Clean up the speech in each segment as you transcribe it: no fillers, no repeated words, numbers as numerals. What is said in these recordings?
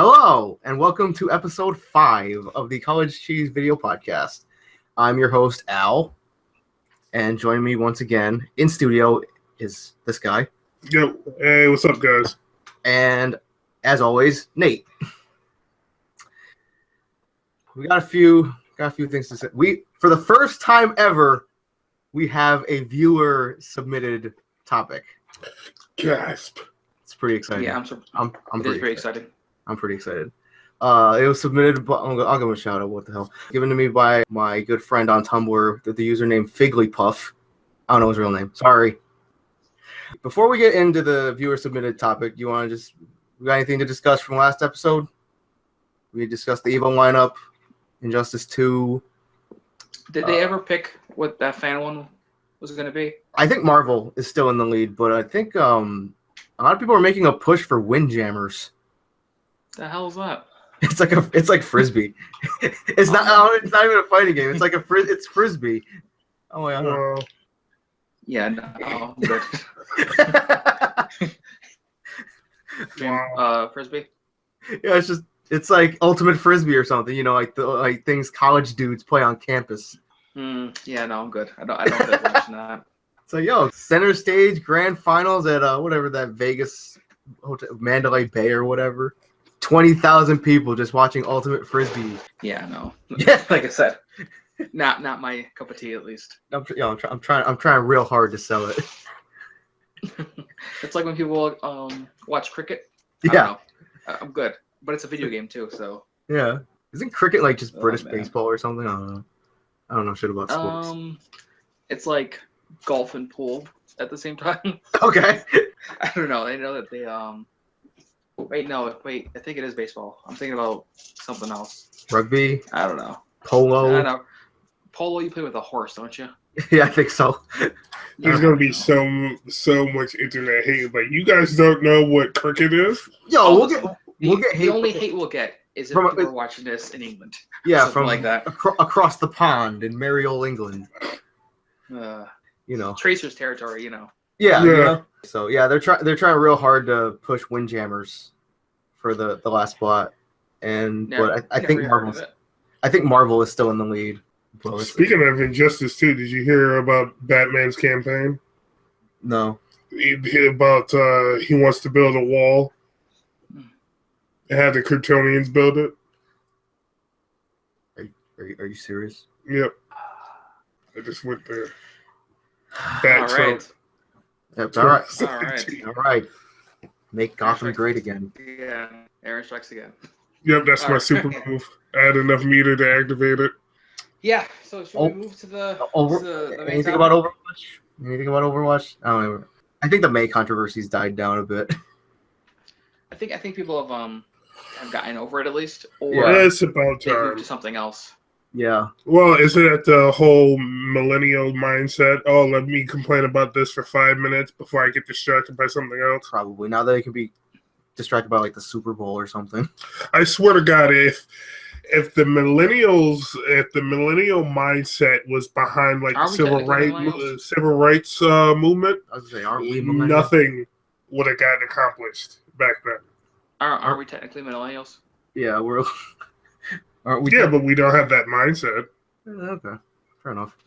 Hello, and welcome to episode 5 of the College Cheese Video Podcast. I'm your host, Al, and joining me once again in studio is this guy. Yo, hey, what's up, guys? And as always, Nate. We got a few things to say. For the first time ever, we have a viewer submitted topic. Gasp! It's pretty exciting. Yeah, I'm pretty exciting. I'm pretty excited. It was submitted, but I'll give him a shout out. What the hell? Given to me by my good friend on Tumblr, the username Figglypuff. I don't know his real name. Sorry. Before we get into the viewer submitted topic, we got anything to discuss from last episode? We discussed the Evo lineup, Injustice 2. Did they ever pick what that fan one was going to be? I think Marvel is still in the lead, but I think a lot of people are making a push for Windjammers. The hell is that? It's like frisbee. It's not even a fighting game. It's like it's frisbee. Oh my god. Yeah, no, good. Frisbee. Yeah, it's like ultimate frisbee or something. You know, like things college dudes play on campus. Yeah, no, I'm good. I don't like watching that. So center stage grand finals at whatever that Vegas hotel, Mandalay Bay or whatever. 20,000 people just watching ultimate frisbee. Yeah, no. Yeah, like I said, not my cup of tea at least. I'm trying real hard to sell it. It's like when people watch cricket. Yeah, I'm good, but it's a video game too, so. Yeah, isn't cricket like just British baseball or something? I don't know shit about sports. It's like golf and pool at the same time. Okay. I don't know. I know that they Wait, I think it is baseball. I'm thinking about something else. Rugby? I don't know. Polo? I don't know. Polo, you play with a horse, don't you? Yeah, I think so. There's gonna be so much internet hate. Like, you guys don't know what cricket is? Yo, we'll get hate. The only hate we'll get is if people are watching this in England. Yeah, something from like that. Across the pond in merry old England. Tracer's territory, Yeah. You know? So yeah, they're trying real hard to push Windjammers for the last spot, but I think Marvel is still in the lead. Well, speaking of Injustice 2, did you hear about Batman's campaign? No. He wants to build a wall and have the Kryptonians build it. Are you serious? Yep. I just went there. All right. Yep, all right. Make Gotham great again. Yeah, Aaron strikes again. Yep, that's my super move. I had enough meter to activate it. Yeah, so should we move to the anything about Overwatch? Anything about Overwatch? I think the May controversies died down a bit. I think people have gotten over it at least, or it's about time. Moved to something else. Yeah. Well, isn't it the whole millennial mindset? Oh, let me complain about this for 5 minutes before I get distracted by something else. Probably. Now that they can be distracted by like the Super Bowl or something. I swear to God, if the millennial mindset was behind like the civil rights movement, I was gonna say, aren't we nothing would have gotten accomplished back then. Are we technically millennials? Yeah, we're. Aren't we? Yeah, but we don't have that mindset. Okay, fair enough.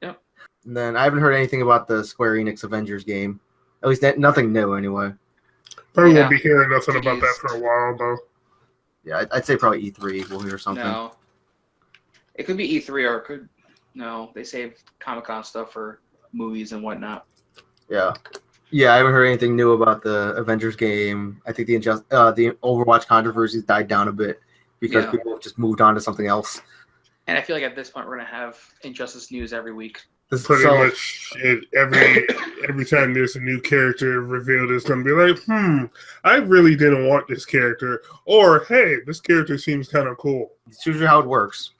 Yep. And then I haven't heard anything about the Square Enix Avengers game. At least nothing new, anyway. Probably won't be hearing nothing about that for a while, though. Yeah, I'd say probably E3 we'll hear something. No. It could be E3 or it could. No, they saved Comic-Con stuff for movies and whatnot. Yeah. Yeah, I haven't heard anything new about the Avengers game. I think the Overwatch controversies died down a bit because people have just moved on to something else. And I feel like at this point we're going to have Injustice news every week. Pretty much every time there's a new character revealed, it's going to be like, I really didn't want this character. Or, hey, this character seems kind of cool. It's usually how it works.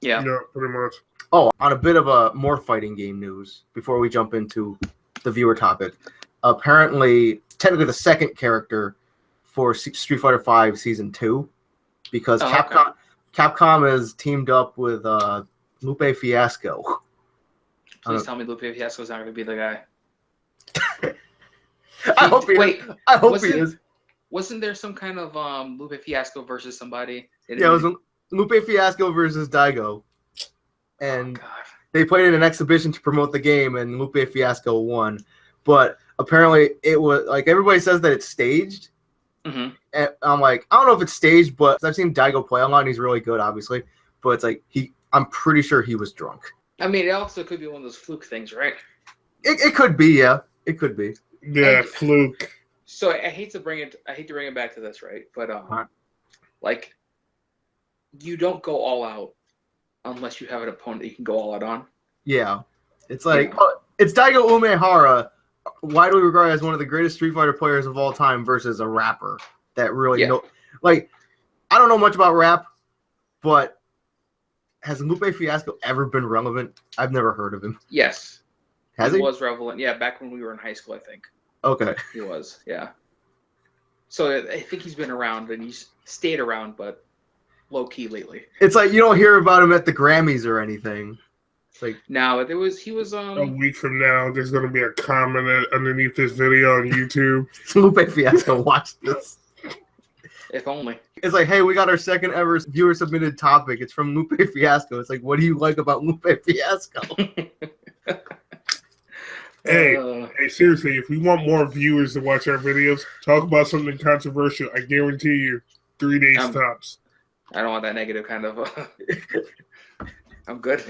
Yeah. Yeah, pretty much. Oh, on a bit of a more fighting game news, before we jump into the viewer topic. Apparently, technically the second character for Street Fighter V Season 2, because Capcom has teamed up with Lupe Fiasco. Please tell me Lupe Fiasco's not going to be the guy. I hope he is. Wasn't there some kind of Lupe Fiasco versus somebody? Yeah, it was Lupe Fiasco versus Daigo, and oh, God. they played in an exhibition to promote the game, and Lupe Fiasco won. But apparently, it was like everybody says that it's staged. Mm-hmm. And I'm like, I don't know if it's staged, but I've seen Daigo play online. He's really good, obviously. But it's like I'm pretty sure he was drunk. I mean, it also could be one of those fluke things, right? It could be, yeah. It could be. Yeah, fluke. So I hate to bring it back to this, right? But like, you don't go all out unless you have an opponent that you can go all out on. Yeah, it's like it's Daigo Umehara, widely regarded as one of the greatest Street Fighter players of all time, versus a rapper that really like. I don't know much about rap, but has Lupe Fiasco ever been relevant? I've never heard of him. Yes. Has he? He was relevant. Yeah, back when we were in high school, I think. Okay. He was, yeah. So I think he's been around, and he's stayed around, but low-key lately. It's like you don't hear about him at the Grammys or anything. It's like no, he was a week from now, there's going to be a comment underneath this video on YouTube. Lupe Fiasco, watch this. If only. It's like, hey, we got our second ever viewer submitted topic. It's from Lupe Fiasco. It's like, what do you like about Lupe Fiasco? Hey, seriously, if we want more viewers to watch our videos, talk about something controversial. I guarantee you, 3 days tops. I don't want that negative kind of. I'm good.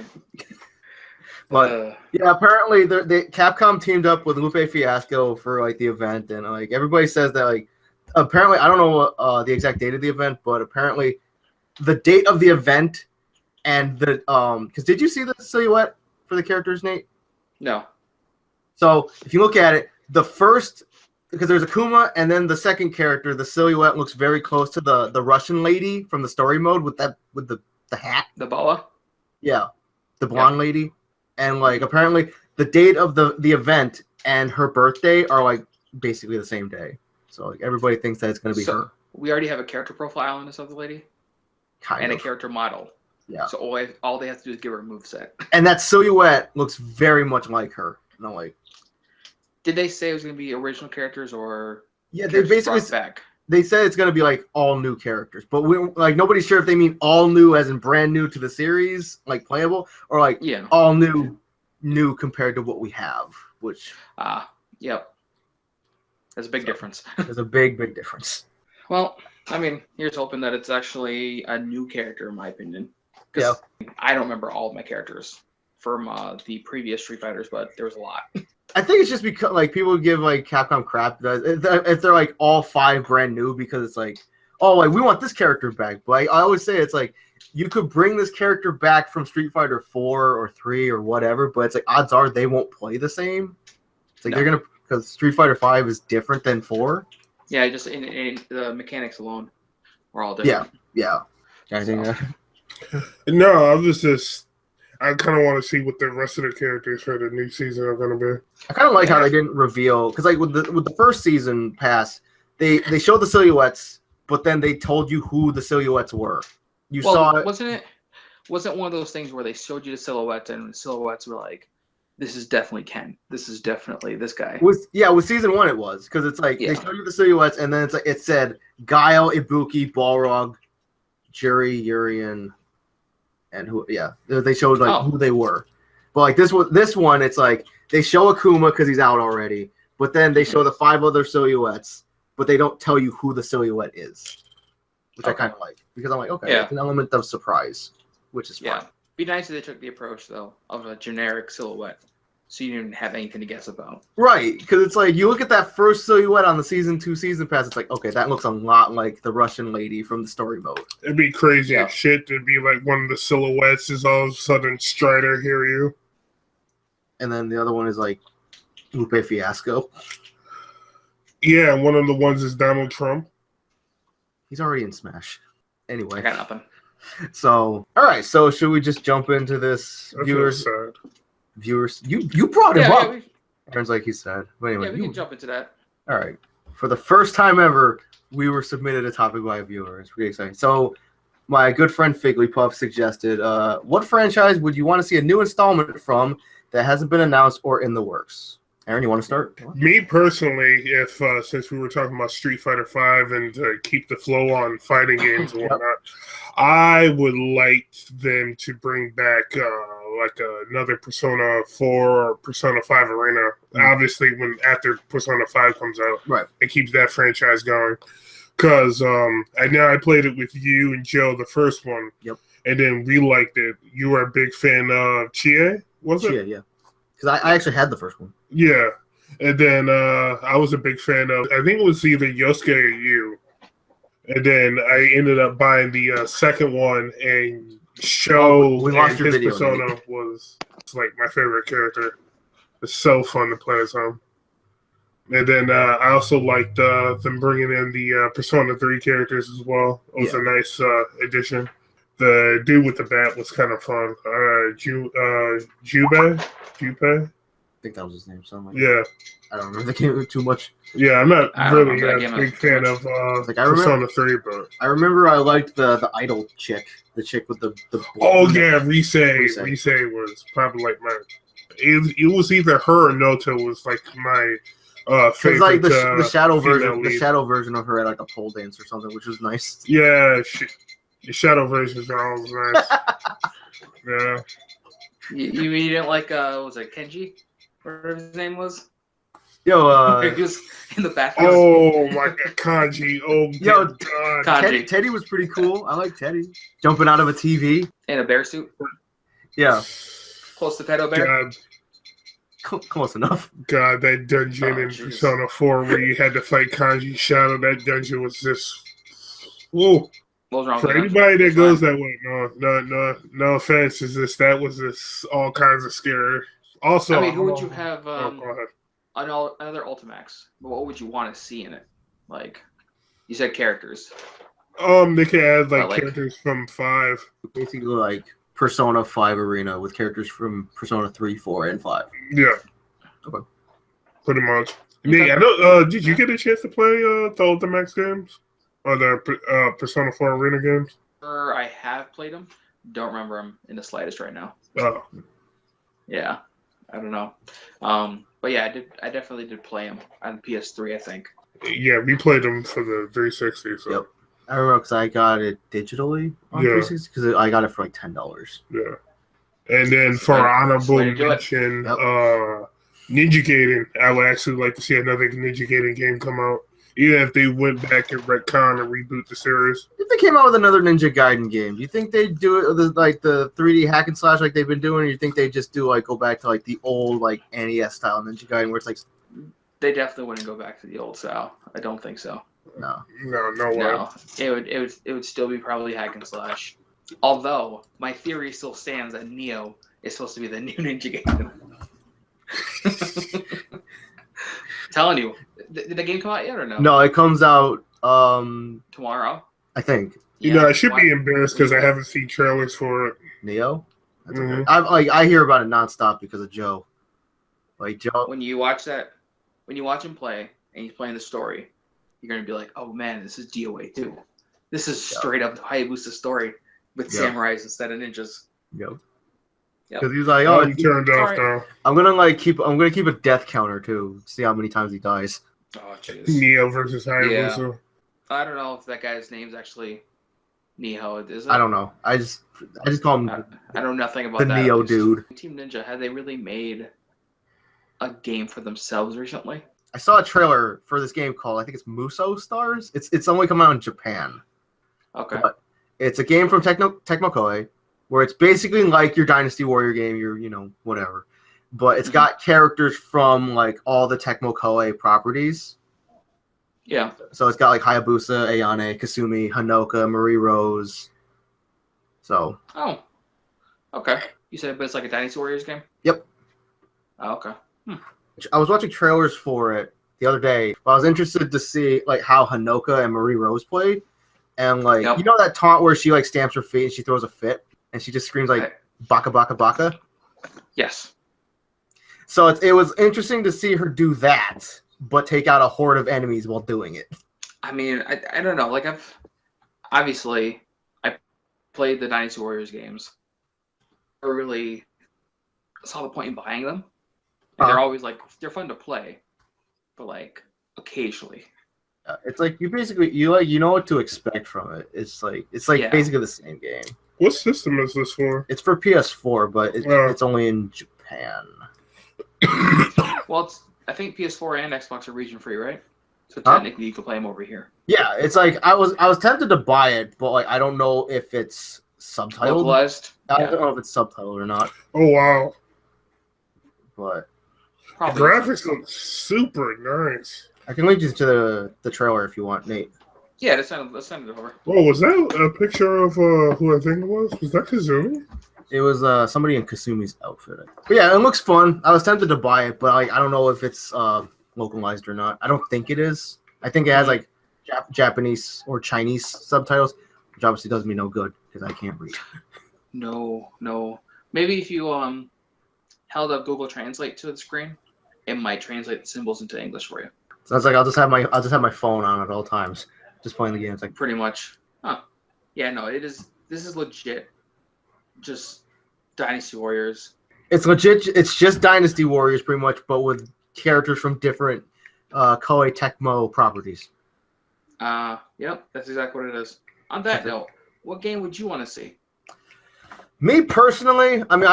But yeah, apparently Capcom teamed up with Lupe Fiasco for like the event, and like everybody says that like apparently I don't know the exact date of the event, but apparently the date of the event and the because did you see the silhouette for the characters, Nate? No. So if you look at it, the first, because there's Akuma, and then the second character, the silhouette looks very close to the Russian lady from the story mode with the hat. The boa? Yeah, the blonde lady. And like apparently the date of the event and her birthday are like basically the same day. So like everybody thinks that it's gonna be her. We already have a character profile on this other lady. Kind of. A character model. Yeah. So all they have to do is give her a moveset. And that silhouette looks very much like her. No, like. Did they say it was going to be original characters or? Yeah, they basically back. They said it's going to be like all new characters, but nobody's sure if they mean all new as in brand new to the series, like playable, or like all new compared to what we have. Which yep, there's a big difference. There's a big difference. Well, I mean, here's hoping that it's actually a new character, in my opinion. Yeah, I don't remember all of my characters from the previous Street Fighters, but there was a lot. I think it's just because like people give like Capcom crap if they're like all 5 brand new, because it's like, oh, like we want this character back. But I always say it's like you could bring this character back from Street Fighter 4 or 3 or whatever, but it's like odds are they won't play the same. It's like they're gonna, because Street Fighter 5 is different than 4. Yeah, just in the mechanics alone, we're all different. Yeah. I think no, I was just. I kind of want to see what the rest of the characters for the new season are going to be. I kind of like how they didn't reveal, because like with the first season pass, they showed the silhouettes, but then they told you who the silhouettes were. You saw it. Wasn't one of those things where they showed you the silhouette and the silhouettes were like, this is definitely Ken. This is definitely this guy. With season 1 it was, because it's like they showed you the silhouettes and then it's like it said Guile, Ibuki, Balrog, Juri, Urian. And they showed like who they were, but like this one, it's like they show Akuma because he's out already, but then they show the 5 other silhouettes, but they don't tell you who the silhouette is, which I kind of like, because I'm like, okay, it's an element of surprise, which is fun. Be nice if they took the approach though of a generic silhouette, so you didn't have anything to guess about. Right, because it's like you look at that first silhouette on the season 2 season pass, it's like, okay, that looks a lot like the Russian lady from the story mode. It'd be crazy as shit to be like one of the silhouettes is all of a sudden Strider Hiryu. And then the other one is like Lupe Fiasco. Yeah, one of the ones is Donald Trump. He's already in Smash. Anyway. I got nothing. So, all right, so should we just jump into this? Viewers, you brought him up. Turns like he said. But anyway, we can jump into that. All right. For the first time ever, we were submitted a topic by a viewer. It's pretty exciting. So my good friend Figglypuff suggested, what franchise would you want to see a new installment from that hasn't been announced or in the works? Aaron, you want to start? Me personally, if since we were talking about Street Fighter V and keep the flow on fighting games and whatnot, I would like them to bring back like another Persona 4 or Persona 5 Arena. Obviously, when after Persona 5 comes out, Right. it keeps that franchise going. Because I know I played it with you and Joe, the first one. Yep. And then we liked it. You were a big fan of Chie, was it? Chie, yeah. Because I actually had the first one. Yeah. And then I was a big fan of, I think it was either Yosuke or you. And then I ended up buying the second one, and Sho we lost and your his video, persona Nate. was like my favorite character. It's so fun to play as him. And then I also liked them bringing in the Persona 3 characters as well. It was a nice addition. The dude with the bat was kind of fun. Jubei? I think that was his name. Something like Yeah. that. I don't remember the game too much. Yeah, I'm not really a a big fan of Like, I Persona 3, but... I remember I liked the idol chick. The chick with the Oh, yeah, Rise was probably like my... It was either her or Noto was like my favorite. Like the shadow version, lead. the shadow version of her had like a pole dance or something, which was nice. Yeah, the shadow versions are always nice. Yeah. You didn't like was it Kenji? Whatever his name was. Yo, He was in the bathroom. Oh my God, Kanji! Oh yo, God, Kanji. Teddy was pretty cool. I like Teddy jumping out of a TV. In a bear suit. Yeah, Close to Pedo Bear. God, close enough. God, that dungeon in jeez. Persona 4 where you had to fight Kanji Shadow. That dungeon was just. Whoa. What was wrong For with anybody that It's goes fine. that way, no offense. That was just all kinds of scary. Also, I mean, who would you have? go ahead. Another Ultimax. What would you want to see in it? Like, you said characters. They can add like like- characters from 5. Basically, like Persona 5 Arena with characters from Persona 3, 4, and 5. Yeah. Okay. Pretty much. Okay. Nate, I know. Did you get a chance to play the Ultimax games or the Persona 4 Arena games? I have played them. Don't remember them in the slightest right now. Oh, Yeah, I don't know. But yeah, I definitely did play them on PS3. I think. yeah, we played them for the 360. So Yep. I remember because I got it digitally on Yeah. 360 because I got it for like $10. yeah. And then for Way- honorable way to do it. mention, Yep. Ninja Gaiden. I would actually like to see another Ninja Gaiden game come out, even if they went back and retcon and reboot the series. If they came out with another Ninja Gaiden game, do you think they'd do it with like the 3D hack and slash like they've been doing, or you think they just do like go back to like the old like NES style Ninja Gaiden where it's like They definitely wouldn't go back to the old style. I don't think so. no. No way. No, it would still be probably hack and slash. Although my theory still stands that Neo is supposed to be the new Ninja Gaiden. Telling you, did the game come out yet or no? No, it comes out Tomorrow. I think You know, I should why- be embarrassed because I haven't seen trailers for it. Neo. That's Mhm. okay. I hear about it nonstop because of Joe. Like Joe. When you watch him play and he's playing the story, you're gonna be like, oh man, this is DOA too. This is straight up the Hayabusa story with Yeah. samurais instead of ninjas. Yep. Yep. Because he's like, I'm turned off Alright. now. I'm gonna keep a death counter too. See how many times he dies. Oh jeez. Neo versus Hayabusa. I don't know if that guy's name's actually Neo. Is it? I don't know. I just call him I know nothing about the that. Neo at least. dude. Team Ninja, have they really made a game for themselves recently? I saw a trailer for this game called I think it's Muso Stars. It's only coming out in Japan. Okay. But it's a game from Tecmo Koei where it's basically like your Dynasty Warrior game, your whatever. But it's got characters from like all the Tecmo Koei properties. Yeah. So it's got like Hayabusa, Ayane, Kasumi, Hanoka, Marie Rose. So Oh. Okay. You said, but it's like a Dynasty Warriors game? Yep. Oh, okay. I was watching trailers for it the other day. But I was interested to see like how Hanoka and Marie Rose played. And like Yep. you know that taunt where she like stamps her feet and she throws a fit and she just screams like baka baka baka. Yes. So it was interesting to see her do that, but take out a horde of enemies while doing it. I mean, I don't know. Like I played the Dynasty Warriors games. I really saw the point in buying them. Like, they're always like they're fun to play, but like occasionally. It's like you know what to expect from it. It's like basically the same game. What system is this for? It's for PS4, but it's only in Japan. Well, I think PS4 and Xbox are region free, right? So technically, you can play them over here. Yeah, it's like I was tempted to buy it, but like I don't know if it's subtitled. Localized. I don't know if it's subtitled or not. Oh wow! But the graphics look super nice. I can link you to the trailer if you want, Nate. Yeah, let's send it over. Oh, was that a picture of who I think it was? Was that Kazumi? It was somebody in Kasumi's outfit. But yeah, it looks fun. I was tempted to buy it, but like I don't know if it's localized or not. I don't think it is. I think it has like Japanese or Chinese subtitles, which obviously does me no good because I can't read. No. Maybe if you held up Google Translate to the screen, it might translate the symbols into English for you. So it's like I'll just have my phone on at all times, just playing the game. It's like pretty much. Huh. Yeah, no, this is legit. Just Dynasty Warriors. It's legit. It's just Dynasty Warriors, pretty much, but with characters from different Koei Tecmo properties. Yep, that's exactly what it is. On that note, what game would you want to see? Me personally, I mean,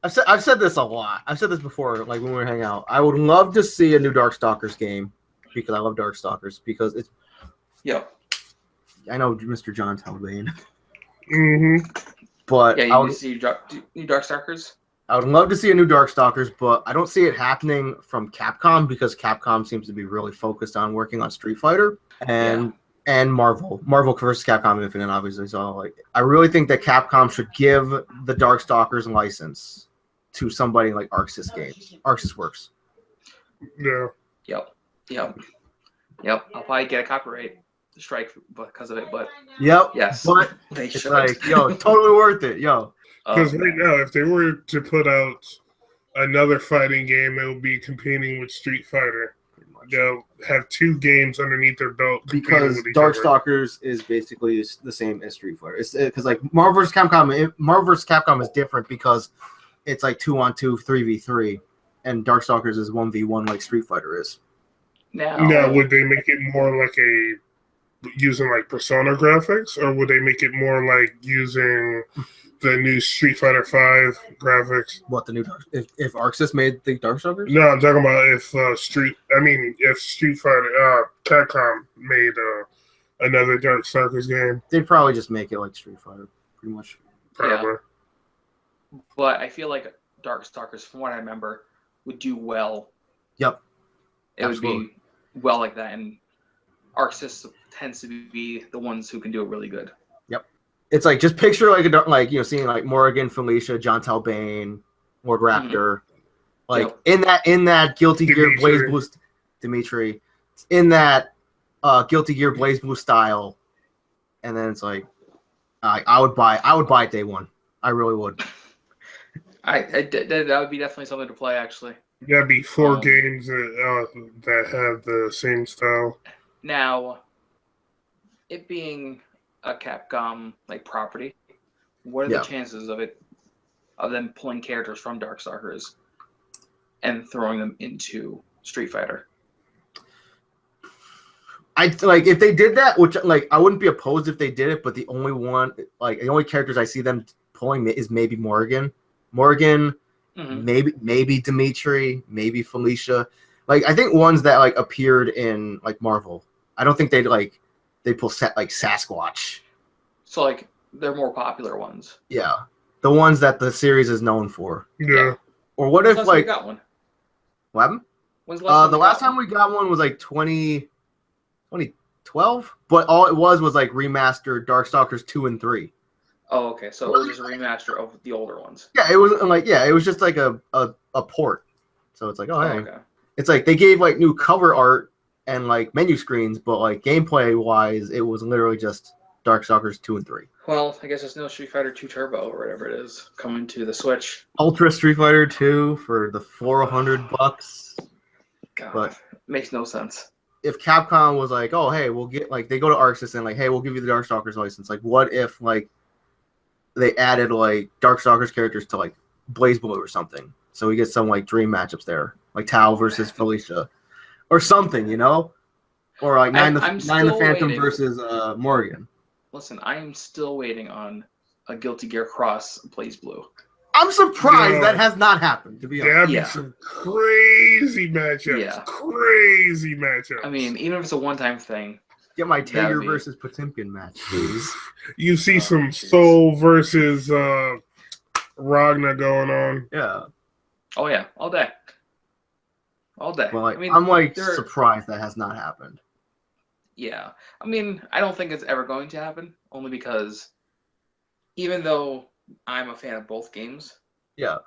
I've said this a lot. I've said this before, like when we were hanging out. I would love to see a new Darkstalkers game because I love Darkstalkers because it's. Yep. I know Mr. John Talbane. Mm-hmm. But yeah, you want to see new Darkstalkers? I would love to see a new Darkstalkers, but I don't see it happening from Capcom because Capcom seems to be really focused on working on Street Fighter and Marvel versus Capcom Infinite, obviously. So like, I really think that Capcom should give the Darkstalkers license to somebody like Arxis Games, Arxis Works. Yeah. Yep. I'll probably get a copyright strike because of it, but yes, but they it's should. like, totally worth it, Because right now, if they were to put out another fighting game, it would be competing with Street Fighter. They'll have two games underneath their belt. Because Darkstalkers is basically the same as Street Fighter. It's because like Marvel vs. Capcom is different because it's like 2-on-2, 3v3, and Darkstalkers is 1v1 like Street Fighter is. Now, would they make it more like using like Persona graphics, or would they make it more like using the new Street Fighter V graphics? What, the new if Arxis made the Darkstalkers? No, I'm talking about if Street Fighter Capcom made another Darkstalkers game. They'd probably just make it like Street Fighter, pretty much. Probably. Yeah. But I feel like Darkstalkers, from what I remember, would do well. Yep. It would be well like that, and Arxis tends to be the ones who can do it really good. Yep. It's like just picture seeing like Morrigan, Felicia, John Talbane, Lord Raptor, in that Guilty Gear Blaze Blue, Dimitri, in that Guilty Gear Blaze Blue style, and then it's like I would buy it day one. I really would. That would be definitely something to play, actually. That'd be 4 games that have the same style. Now, it being a Capcom property, what are the chances of them pulling characters from Darkstalkers and throwing them into Street Fighter? If they did that, which I wouldn't be opposed if they did it, but the only characters I see them pulling is maybe Morrigan, maybe Dimitri, maybe Felicia. I think ones that appeared in Marvel. I don't think they pull Sasquatch. So they're more popular ones. Yeah, the ones that the series is known for. Yeah. Or what if we got one? What happened? When's the last time we got one was 2012, but all it was remastered Darkstalkers 2 and 3. Oh, okay. So it was just a remaster of the older ones. Yeah, it was it was just a port. So it's hey. Okay. It's they gave new cover art and menu screens, but gameplay wise, it was literally just Darkstalkers 2 and 3. Well, I guess there's no Street Fighter 2 Turbo or whatever it is coming to the Switch. Ultra Street Fighter 2 for the $400. God, but makes no sense. If Capcom was oh hey, we'll get they go to Arxis and hey, we'll give you the Darkstalkers license. What if they added Darkstalkers characters to Blaze Blue or something? so we get some like dream matchups there, like Tao versus Felicia, or something, you know, or like Nine the Phantom waiting. versus Morgan. Listen, I am still waiting on a Guilty Gear Cross Blaze Blue. I'm surprised that has not happened, to be honest. That'd be some crazy matchups. Yeah. Crazy matchups. I mean, even if it's a one-time thing. Get my Tager versus Potemkin match, please. You see some Soul versus Ragnar going on. Yeah. Oh, yeah. All day. All day. Well, like, I mean, I'm like surprised that has not happened. Yeah. I mean, I don't think it's ever going to happen, only because even though I'm a fan of both games, yeah,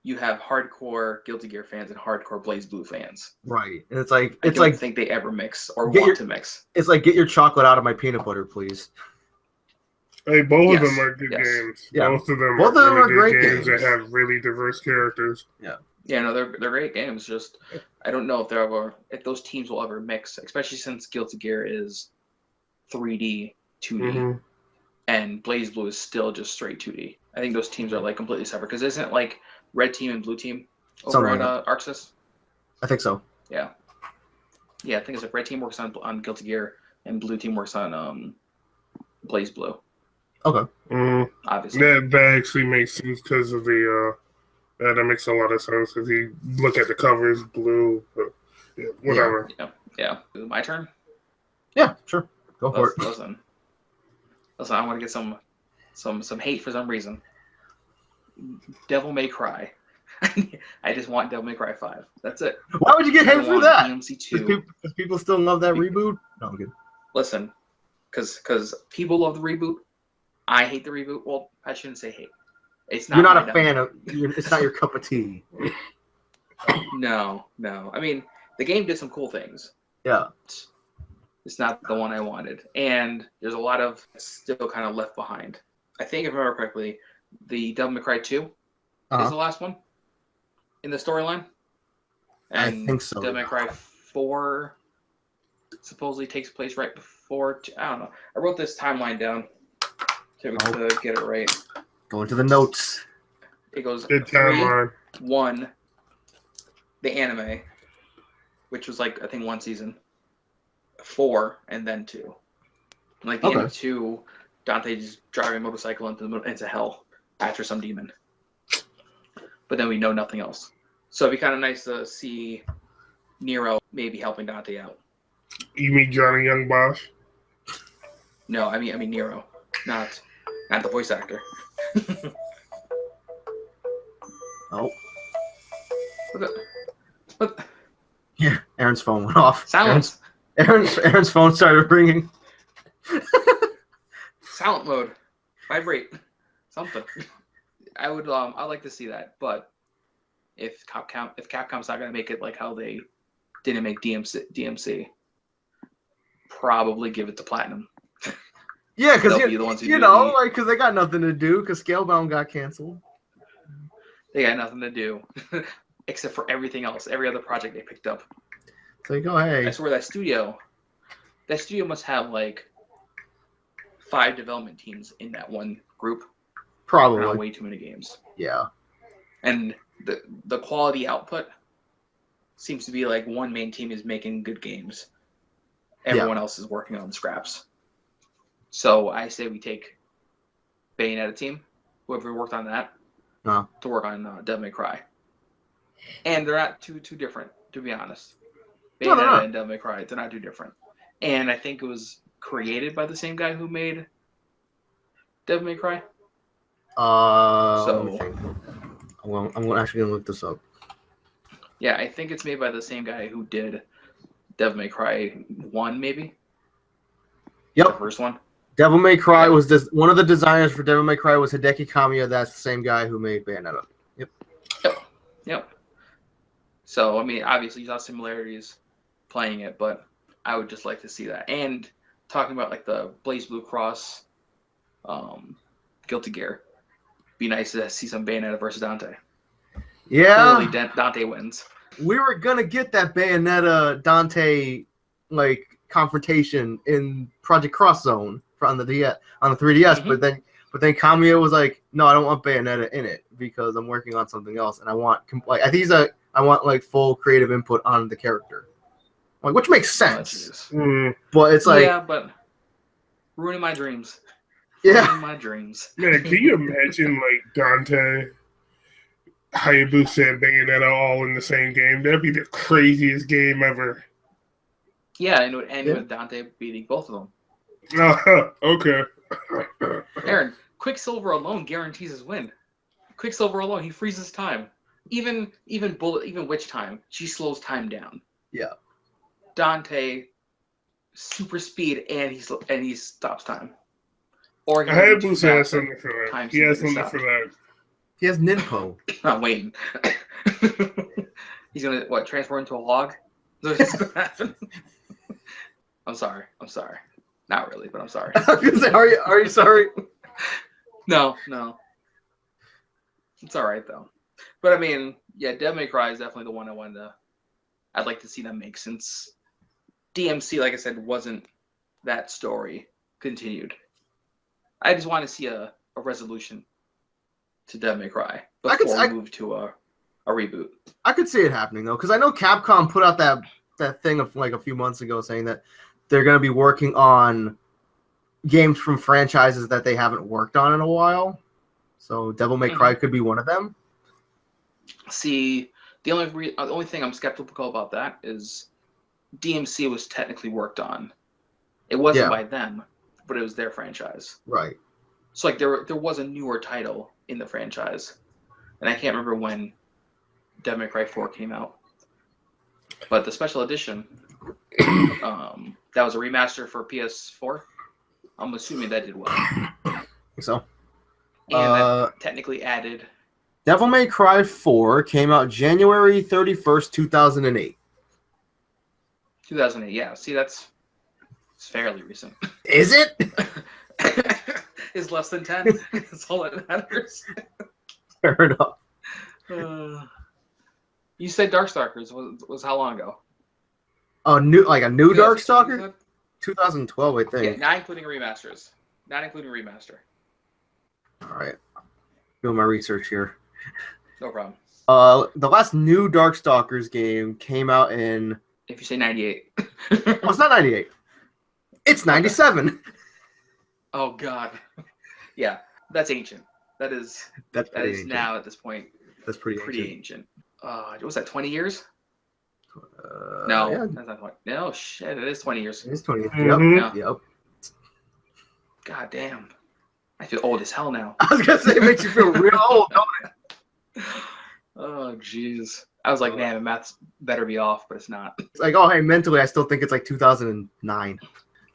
you have hardcore Guilty Gear fans and hardcore Blaze Blue fans. Right. And it's like I don't think they ever mix or want to mix. It's like, get your chocolate out of my peanut butter, please. Hey, both of them are good games. Yeah. Both of them are really great games that have really diverse characters. Yeah. Yeah, no, they're great games. Just I don't know if those teams will ever mix, especially since Guilty Gear is 3D, 2D, and Blaze Blue is still just straight 2D. I think those teams are like completely separate because isn't like Red Team and Blue Team over at Arxis? I think so. Yeah. Yeah, I think it's like Red Team works on Guilty Gear and Blue Team works on Blaze Blue. Okay. Obviously. That actually makes sense because of the that makes a lot of sense if you look at the covers, blue, but yeah, whatever. Yeah. Is it my turn? Yeah, sure. Go for it. Listen, I want to get some hate for some reason. Devil May Cry. I just want Devil May Cry 5. That's it. Why would you get hate for that? DMC2. Because people still love that reboot? No, I'm good. Listen, because people love the reboot. I hate the reboot. Well, I shouldn't say hate. It's not. You're not a fan of. It's not your cup of tea. No. I mean, the game did some cool things. Yeah. It's not the one I wanted, and there's a lot of still kind of left behind. I think if I remember correctly, the Devil May Cry 2 is the last one in the storyline. And I think so. Devil May Cry 4 supposedly takes place right before. I don't know. I wrote this timeline down to get it right. Go into the notes. It goes Good timeline. 1, the anime, which was like I think 1 season. 4 and then 2. Like the end of 2, Dante's driving a motorcycle into hell after some demon. But then we know nothing else. So it'd be kind of nice to see Nero maybe helping Dante out. You mean Johnny Young Bosch? No, I mean Nero, not the voice actor. Oh. What? Here, Aaron's phone went off. Silence. Aaron's phone started ringing. Silent mode. Vibrate. Something. I'd like to see that, but if Capcom's not gonna make it like how they didn't make DMC, probably give it to Platinum. Yeah, because be the ones who because they got nothing to do because Scalebound got canceled. They got nothing to do except for everything else, every other project they picked up. So you go, hey. I swear that studio must have like 5 development teams in that one group. Probably. Way too many games. Yeah. And the quality output seems to be like one main team is making good games. Everyone else is working on scraps. So I say we take Bayonetta team, whoever worked on that, to work on Devil May Cry. And they're not too different, to be honest. Bayonetta and Devil May Cry, they're not too different. And I think it was created by the same guy who made Devil May Cry. I'm actually gonna look this up. Yeah, I think it's made by the same guy who did Devil May Cry 1, maybe. Yep. The first one. Devil May Cry was this. One of the designers for Devil May Cry was Hideki Kamiya. That's the same guy who made Bayonetta. Yep. So I mean, obviously, you saw similarities playing it, but I would just like to see that. And talking about like the Blaze Blue Cross, Guilty Gear, be nice to see some Bayonetta versus Dante. Yeah. Clearly, Dante wins. We were gonna get that Bayonetta Dante like confrontation in Project Cross Zone on the 3DS, but then But then Kamiya was like, no, I don't want Bayonetta in it because I'm working on something else, and I want I think I want like full creative input on the character, like which makes sense. But it's like, yeah, but ruining my dreams. Yeah. Ruining my dreams. Man, can you imagine like Dante, Hayabusa, and Bayonetta all in the same game? That'd be the craziest game ever. Yeah, and it would end with Dante beating both of them. Okay. Aaron, Quicksilver alone guarantees his win. Quicksilver alone, he freezes time. Even Witch time, she slows time down. Yeah. Dante, super speed, and he stops time. Or Hayabusa has something for that. He has something for that. He has Ninpo. I'm waiting. He's gonna transform into a log? Is that what's gonna happen? I'm sorry. Not really, but I'm sorry. I was gonna say, are you sorry? No. It's all right though. But I mean, yeah, Devil May Cry is definitely the one I'd like to see them make, since DMC, like I said, wasn't that story continued. I just want to see a resolution to Devil May Cry before we move to a reboot. I could see it happening though, because I know Capcom put out that thing of like a few months ago saying that they're going to be working on games from franchises that they haven't worked on in a while. So Devil May Cry could be one of them. See, the only thing I'm skeptical about that is DMC was technically worked on. It wasn't by them, but it was their franchise. Right. So like there was a newer title in the franchise, and I can't remember when Devil May Cry 4 came out. But the special edition, that was a remaster for PS4. I'm assuming that did well. So. And that technically added. Devil May Cry 4 came out January 31st, 2008. 2008, yeah. See, it's fairly recent. Is it? It's less than 10. That's all that matters. Fair enough. You said Darkstalkers was how long ago? A new Darkstalker? 2012, I think. Yeah, not including remasters. Not including remaster. All right. Doing my research here. No problem. The last new Darkstalkers game came out in... If you say 98. Well, it's not 98. It's 97. Okay. Oh, God. Yeah, that's ancient. That is ancient. Now, at this point, that's pretty ancient. Was that 20 years? No, yeah. That's not 20. No, shit, it is 20 years. It is 20 years. Mm-hmm. Yep. God damn. I feel old as hell now. I was going to say, it makes you feel real old, don't it? Oh, jeez. I was like, man, the math's better be off, but it's not. It's like, oh, hey, mentally, I still think it's like 2009.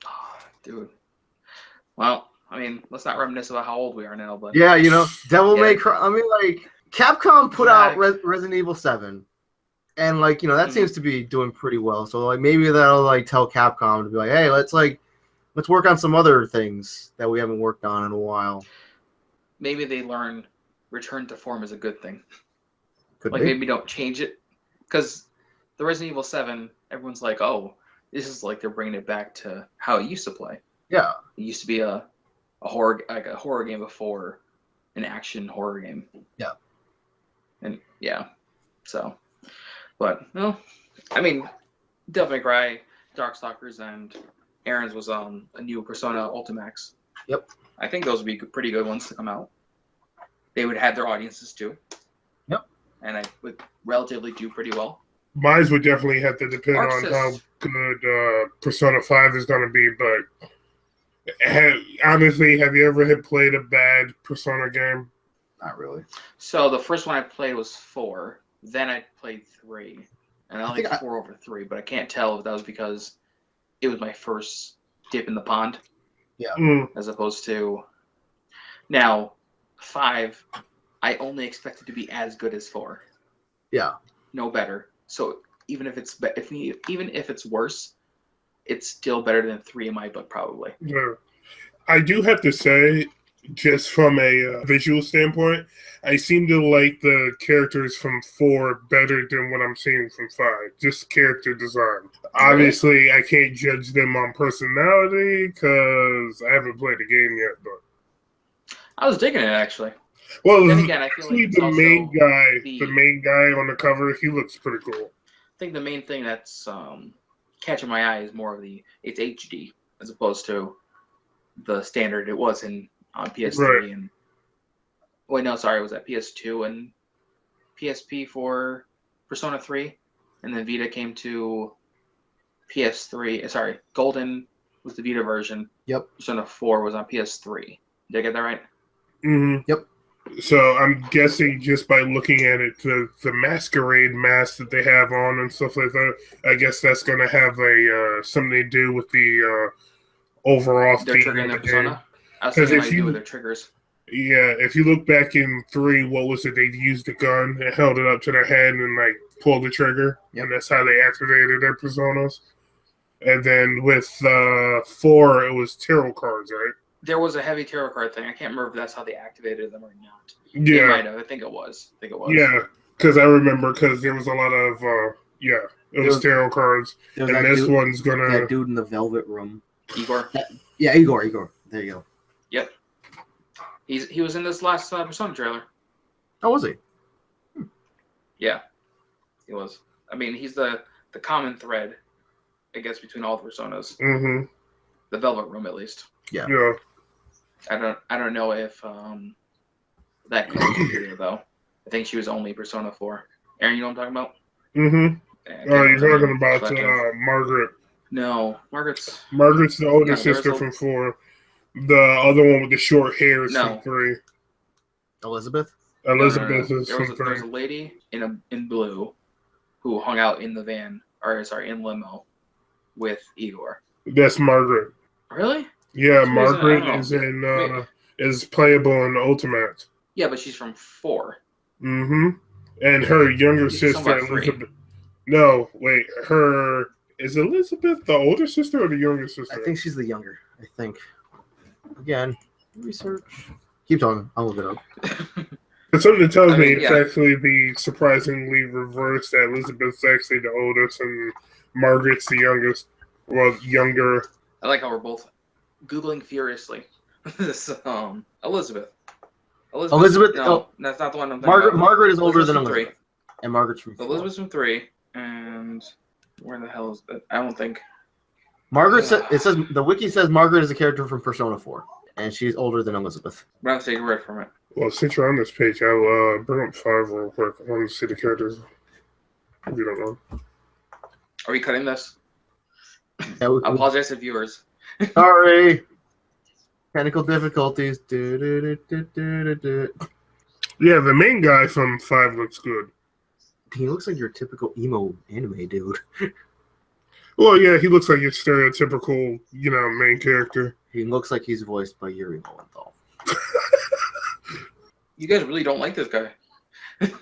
Oh, dude. Well, I mean, let's not reminisce about how old we are now, but... Yeah, Devil May Cry... I mean, like, Capcom put out Resident Evil 7. And, like, that seems to be doing pretty well. So, like, maybe that'll, like, tell Capcom to be like, hey, let's work on some other things that we haven't worked on in a while. Maybe they learn return to form is a good thing. Could like, be. maybe don't change it. Because the Resident Evil 7, everyone's like, oh, this is like they're bringing it back to how it used to play. Yeah. It used to be a horror game before an action horror game. Yeah. And, yeah. So, but, no. I mean, Devil May Cry, Darkstalkers, and Aaron's was on a new Persona Ultimax. Yep. I think those would be pretty good ones to come out. They would have their audiences too. Yep. And I would relatively do pretty well. Mine would definitely have to depend on how good Persona 5 is going to be, but honestly, have you ever played a bad Persona game? Not really. So the first one I played was 4. Then I played 3. And I like 4 over 3, but I can't tell if that was because it was my first dip in the pond. Yeah. As opposed to now 5, I only expect it to be as good as 4. Yeah. No better. So even if it's worse, it's still better than 3 in my book, probably. Yeah. I do have to say, just from a visual standpoint, I seem to like the characters from 4 better than what I'm seeing from 5. Just character design. Obviously, I can't judge them on personality because I haven't played the game yet. But I was digging it actually. Well, Then again, I feel like it's the also main guy on the cover, he looks pretty cool. I think the main thing that's catching my eye is more of it's HD as opposed to the standard it was on PS3 and wait, no, sorry, it was at PS2 and PSP for Persona 3, and then Vita came to PS3. Sorry, Golden was the Vita version. Yep. Persona 4 was on PS3. Did I get that right? Mm-hmm. Yep. So I'm guessing just by looking at it, the masquerade mask that they have on and stuff like that, I guess that's going to have something to do with the overall They're theme triggering of their the persona. game. I was thinking it might do with their triggers. Yeah, if you look back in 3, what was it? They used the gun and held it up to their head and like pulled the trigger, and that's how they activated their personas. And then with 4, it was tarot cards, right? There was a heavy tarot card thing. I can't remember if that's how they activated them or not. Yeah, it might have. I think it was. Yeah, because I remember there was a lot of it was tarot cards, and this one's gonna that dude in the velvet room. Igor. Yeah, Igor. There you go. Yep. He was in this last Persona trailer. Oh, was he? Yeah, he was. I mean, he's the common thread, I guess, between all the Personas. Mm-hmm. The Velvet Room, at least. Yeah. I don't know if that character though. I think she was only Persona 4. Aaron, you know what I'm talking about? Mm-hmm. You're talking about Margaret. No, Margaret's the older sister from 4. The other one with the short hair is from 3. Elizabeth? Elizabeth is from 3. There was a lady in blue who hung out in the van, in limo with Igor. That's Margaret. Really? Yeah, Margaret is playable in Ultimate. Yeah, but she's from 4. Mm-hmm. And her younger sister, Elizabeth. No, wait. Is Elizabeth the older sister or the younger sister? I think she's the younger. I think. Again, research. Keep talking. I'll look it up. But something tells me it's actually the surprisingly reverse, that Elizabeth's actually the oldest and Margaret's the youngest. Well, younger. I like how we're both Googling furiously. Elizabeth. No, that's not the one I'm thinking about. Margaret is older than Elizabeth. 3. And Margaret's from 4. Elizabeth's from 3. And where the hell is that? I don't think. Margaret says the wiki says Margaret is a character from Persona 4, and she's older than Elizabeth. I'm gonna take a word from it. Well, since you're on this page, I'll bring up 5 real quick. I want to see the characters. If you don't know. Are we cutting this? I apologize to viewers. Sorry. Technical difficulties. Yeah, the main guy from 5 looks good. He looks like your typical emo anime dude. Well, yeah, he looks like your stereotypical, main character. He looks like he's voiced by Yuri Lowenthal. You guys really don't like this guy. It's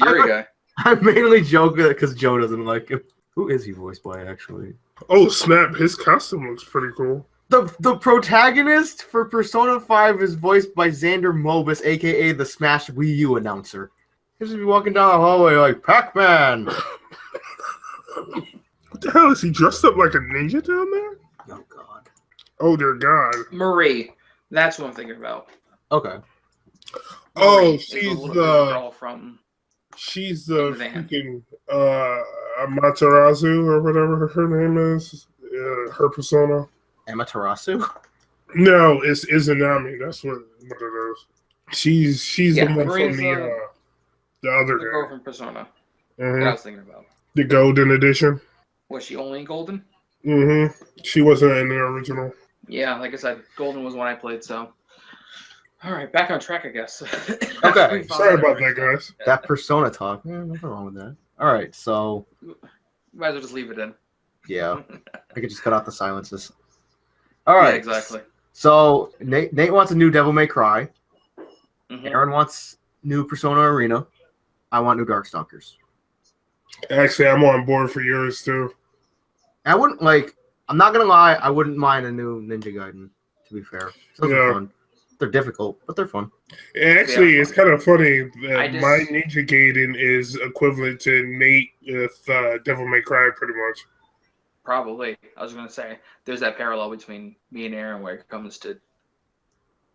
Yuri guy. I'm mainly joking because Joe doesn't like him. Who is he voiced by, actually? Oh, snap. His costume looks pretty cool. The protagonist for Persona 5 is voiced by Xander Mobus, a.k.a. the Smash Wii U announcer. He'll just be walking down the hallway like, Pac-Man! What the hell? Is he dressed up like a ninja down there? Oh, God. Oh, dear God. Marie. That's what I'm thinking about. Okay. Oh, she's the girl from... She's the freaking Amaterasu or whatever her name is. Her persona. Amaterasu? No, it's Izanami. That's what it is. She's the one from the other guy. Girl from Persona. Mm-hmm. That I was thinking about. The Golden Edition. Was she only in Golden? Mm-hmm. She wasn't in the original. Yeah, like I said, Golden was one I played, so... All right, back on track, I guess. Okay. Sorry about that, guys. That Persona talk. Nothing wrong with that. All right, so... Might as well just leave it in. Yeah. I could just cut out the silences. All right. Yeah, exactly. So, Nate wants a new Devil May Cry. Mm-hmm. Aaron wants new Persona Arena. I want new Darkstalkers. Actually, I'm on board for yours, too. I'm not going to lie, I wouldn't mind a new Ninja Gaiden, to be fair. Those are fun. They're difficult, but they're fun. Actually, it's kind of funny that my Ninja Gaiden is equivalent to Nate with Devil May Cry, pretty much. Probably. I was going to say, there's that parallel between me and Aaron where it comes to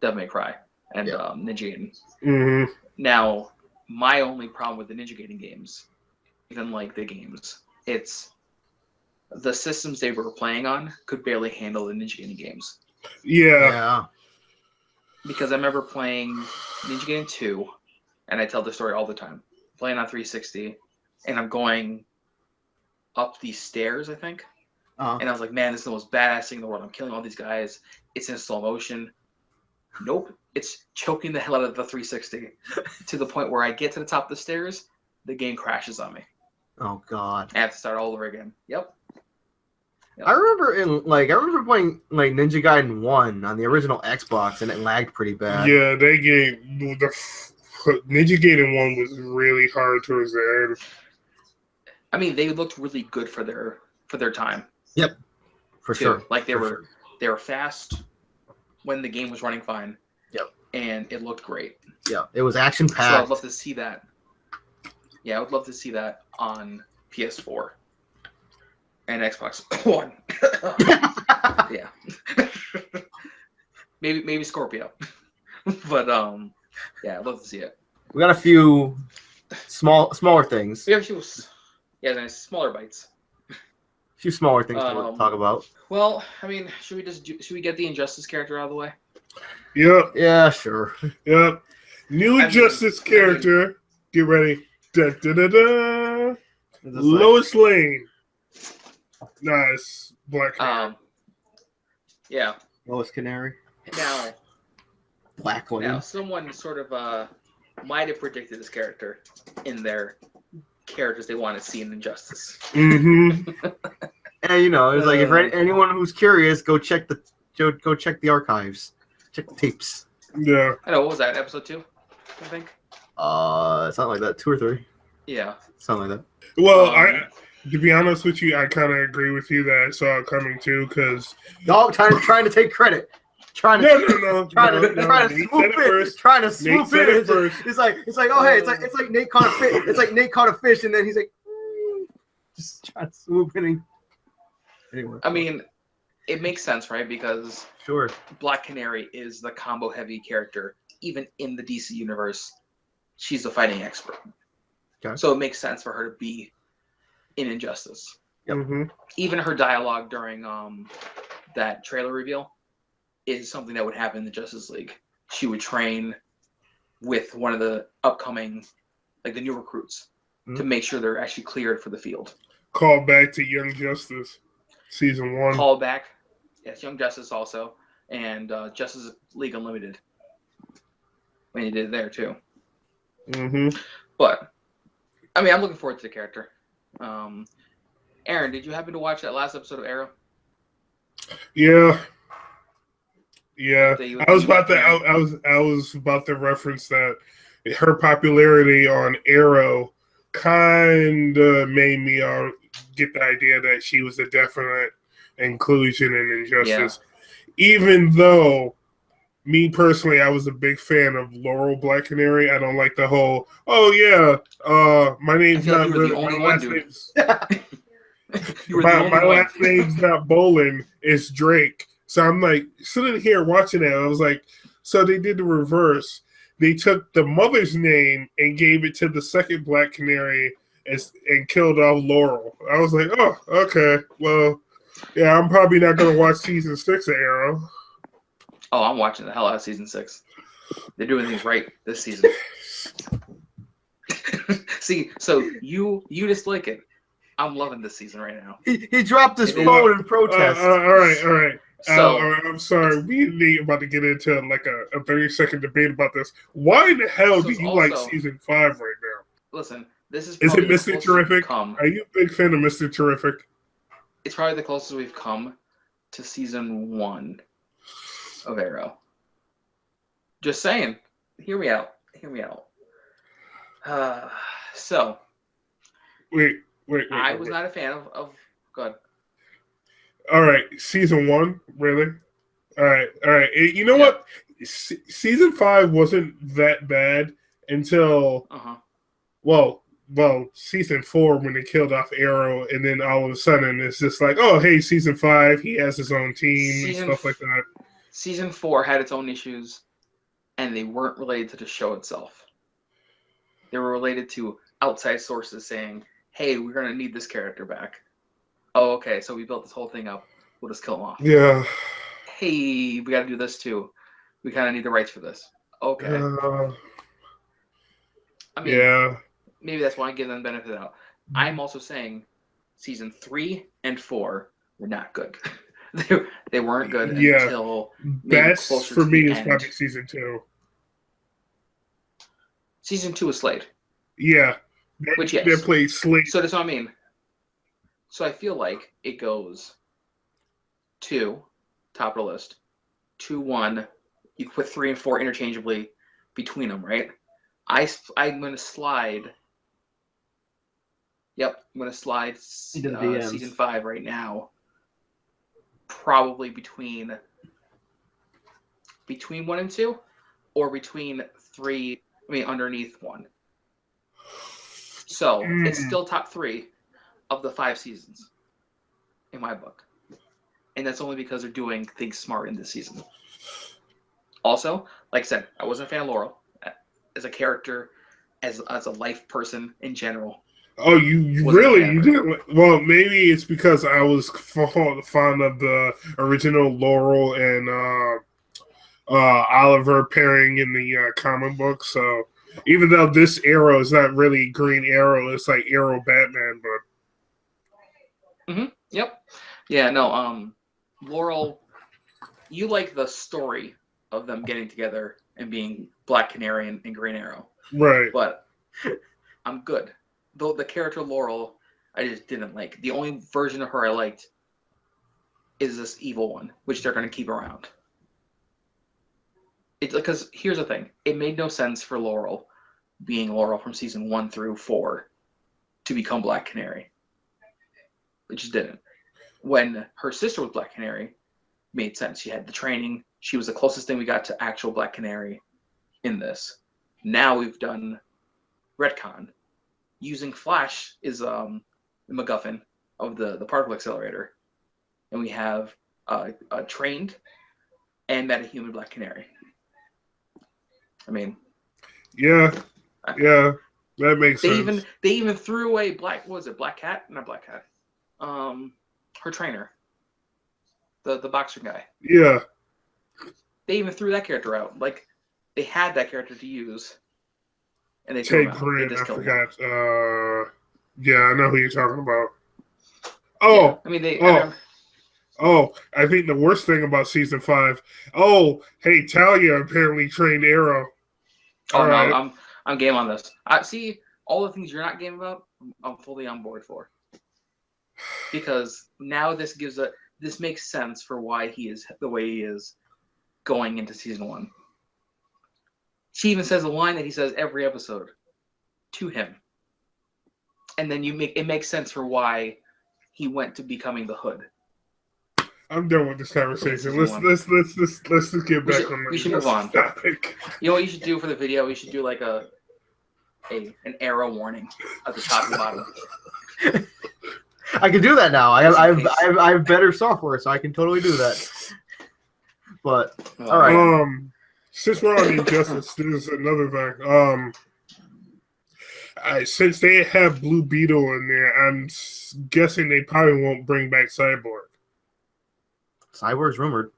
Devil May Cry and Ninja Gaiden. Mm-hmm. Now, my only problem with the Ninja Gaiden games, even like the games, it's the systems they were playing on could barely handle the Ninja Gaiden games. Yeah. Because I remember playing Ninja Gaiden 2, and I tell the story all the time. Playing on 360, and I'm going up these stairs, I think. And I was like, man, this is the most badass thing in the world. I'm killing all these guys. It's in slow motion. Nope. It's choking the hell out of the 360 to the point where I get to the top of the stairs, the game crashes on me. Oh, God. I have to start all over again. Yep. I remember playing like Ninja Gaiden 1 on the original Xbox, and it lagged pretty bad. Yeah, they gave the Ninja Gaiden 1 was really hard towards the end. I mean, they looked really good for their time. Yep, for sure. Like they were fast when the game was running fine. Yep, and it looked great. Yeah, it was action packed. So I'd love to see that. Yeah, I would love to see that on PS4 and Xbox One. Yeah, maybe Scorpio, but yeah, I'd love to see it. We got a few smaller things. We have a few, nice smaller bites. A few smaller things to talk about. Well, I mean, should we get the Injustice character out of the way? Yep. Yeah, sure. Yep. New Injustice character. Get ready. Da, da, da, da. Lois Lane. Nice. Black Canary. Yeah. Lois Canary. Now, Black Lane. Now, someone sort of might have predicted this character in their characters they want to see in Injustice. Mm-hmm. And you know, it's like if anyone who's curious, go check the archives, check the tapes. Yeah. I know. What was that? Episode 2, I think. Something like that. 2 or 3. Yeah. Something like that. Well, to be honest with you, I kind of agree with you that I saw it coming too, because trying to take credit. Trying to swoop in. It's like, oh hey, it's like Nate caught a fish. It's like Nate caught a fish, and then he's like, just trying to swoop in. Anyway, I mean, it makes sense, right? Because sure, Black Canary is the combo heavy character, even in the DC universe. She's a fighting expert, so it makes sense for her to be in Injustice. Yep. Mm-hmm. Even her dialogue during that trailer reveal is something that would happen in the Justice League. She would train with one of the upcoming, like the new recruits, to make sure they're actually cleared for the field. Call back to Young Justice, season 1. Call back, yes, Young Justice also, and Justice League Unlimited. When you did it there too. Mm-hmm. But I mean, I'm looking forward to the character. Aaron, did you happen to watch that last episode of Arrow? Yeah. I was about to reference that her popularity on Arrow kind of made me get the idea that she was a definite inclusion in Injustice. Yeah. Even though, me personally, I was a big fan of Laurel Black Canary. I don't like the whole, my name's not really, my last name's my last name's not Bolin, it's Drake. So I'm like sitting here watching it. I was like, so they did the reverse. They took the mother's name and gave it to the second Black Canary and killed off Laurel. I was like, oh, okay. Well, yeah, I'm probably not going to watch season 6 of Arrow. Oh, I'm watching the hell out of season 6. They're doing things right this season. See, so you dislike it. I'm loving this season right now. He dropped his phone in protest. All right. So, I'm sorry. We and Nate about to get into like a 30-second debate about this. Why the hell do you like season 5 right now? Listen, this is it Mr. Terrific? Are you a big fan of Mr. Terrific? It's probably the closest we've come to season 1 of Arrow. Just saying. Hear me out. So. Wait. I was not a fan of. Go ahead. All right, season 1, really? All right. You know what? Season 5 wasn't that bad until season 4 when they killed off Arrow, and then all of a sudden it's just like, oh, hey, season 5, he has his own team and stuff like that. Season 4 had its own issues. and they weren't related to the show itself. They were related to outside sources saying, hey, we're going to need this character back. Oh, okay, so we built this whole thing up. We'll just kill him off. Yeah. Hey, we got to do this too. We kind of need the rights for this. Okay. I mean, yeah. Maybe that's why I give them the benefit of the doubt. I'm also saying season 3 and 4 were not good. they weren't good until maybe best closer for to me the is end. probably season 2. Season 2 was Slade. Yeah. Which, yes. They played Slade. So that's what I mean. So I feel like it goes 2, top of the list, 2, 1. You put 3 and 4 interchangeably between them, right? I'm going to slide. Yep, I'm going to slide season 5 right now. Probably between 1 and 2, or between 3. I mean, underneath 1. So it's still top 3 of the 5 seasons in my book, and that's only because they're doing things smart in this season. Also, like I said, I wasn't a fan of Laurel as a character, as a life person in general. Oh, you didn't. Well, maybe it's because I was fond of the original Laurel and Oliver pairing in the comic book. So even though this Arrow is not really Green Arrow, it's like Arrow Batman, but. Yep. Yeah. No. Laurel, you like the story of them getting together and being Black Canary and Green Arrow, right? But I'm good. Though the character Laurel, I just didn't like. The only version of her I liked is this evil one, which they're going to keep around. It's because here's the thing: it made no sense for Laurel, being Laurel from season 1 through 4, to become Black Canary. It just didn't. When her sister was Black Canary, made sense. She had the training. She was the closest thing we got to actual Black Canary in this. Now we've done retcon. Using Flash is the MacGuffin of the particle accelerator, and we have a trained and metahuman Black Canary. I mean, yeah, that makes sense. They even threw away Black Cat? Not Black Cat. Her trainer, the boxer guy. Yeah, they even threw that character out. Like, they had that character to use. And they Ted Grant, I forgot. Yeah, I know who you're talking about. Oh, yeah, I mean I think the worst thing about season 5. Oh, hey, Talia apparently trained Arrow. Oh no, right. I'm game on this. I see all the things you're not game about. I'm fully on board for, because now this makes sense for why he is the way he is going into season 1. She even says a line that he says every episode to him. And then it makes sense for why he went to becoming the Hood. I'm done with this conversation. Let's just get back on the We should move on. topic. You know what you should do for the video? We should do like an arrow warning at the top and bottom. I can do that now. I have better software, so I can totally do that. But all right. Since we're on Injustice, there's another thing. Since they have Blue Beetle in there, I'm guessing they probably won't bring back Cyborg. Cyborg's rumored.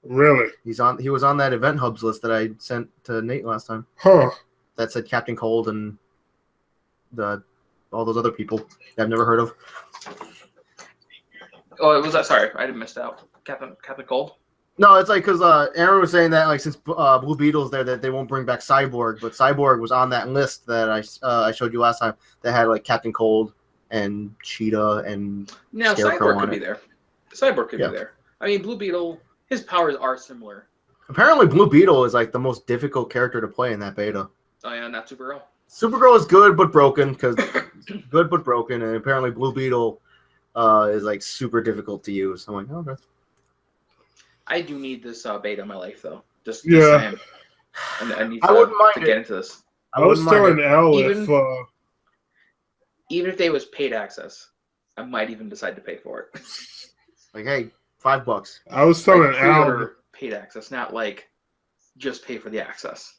Really? He was on that Event Hubs list that I sent to Nate last time. Huh. That said Captain Cold and all those other people I've never heard of. Oh, it was that. Sorry, I didn't miss out. Captain Cold. No, it's like because Aaron was saying that like since Blue Beetle's there that they won't bring back Cyborg, but Cyborg was on that list that I showed you last time that had like Captain Cold and Cheetah and Scarecrow Cyborg could be there. Cyborg could be there. I mean, Blue Beetle, his powers are similar. Apparently, Blue Beetle is like the most difficult character to play in that beta. Oh yeah, not Supergirl. Supergirl is good but broken and apparently Blue Beetle is like super difficult to use. I'm like, oh, okay. I do need this beta in my life, though. Just saying. I need I wouldn't mind to get into this. I was telling Al even if they was paid access, I might even decide to pay for it. Like, hey, $5. I was telling Al paid access, not like just pay for the access.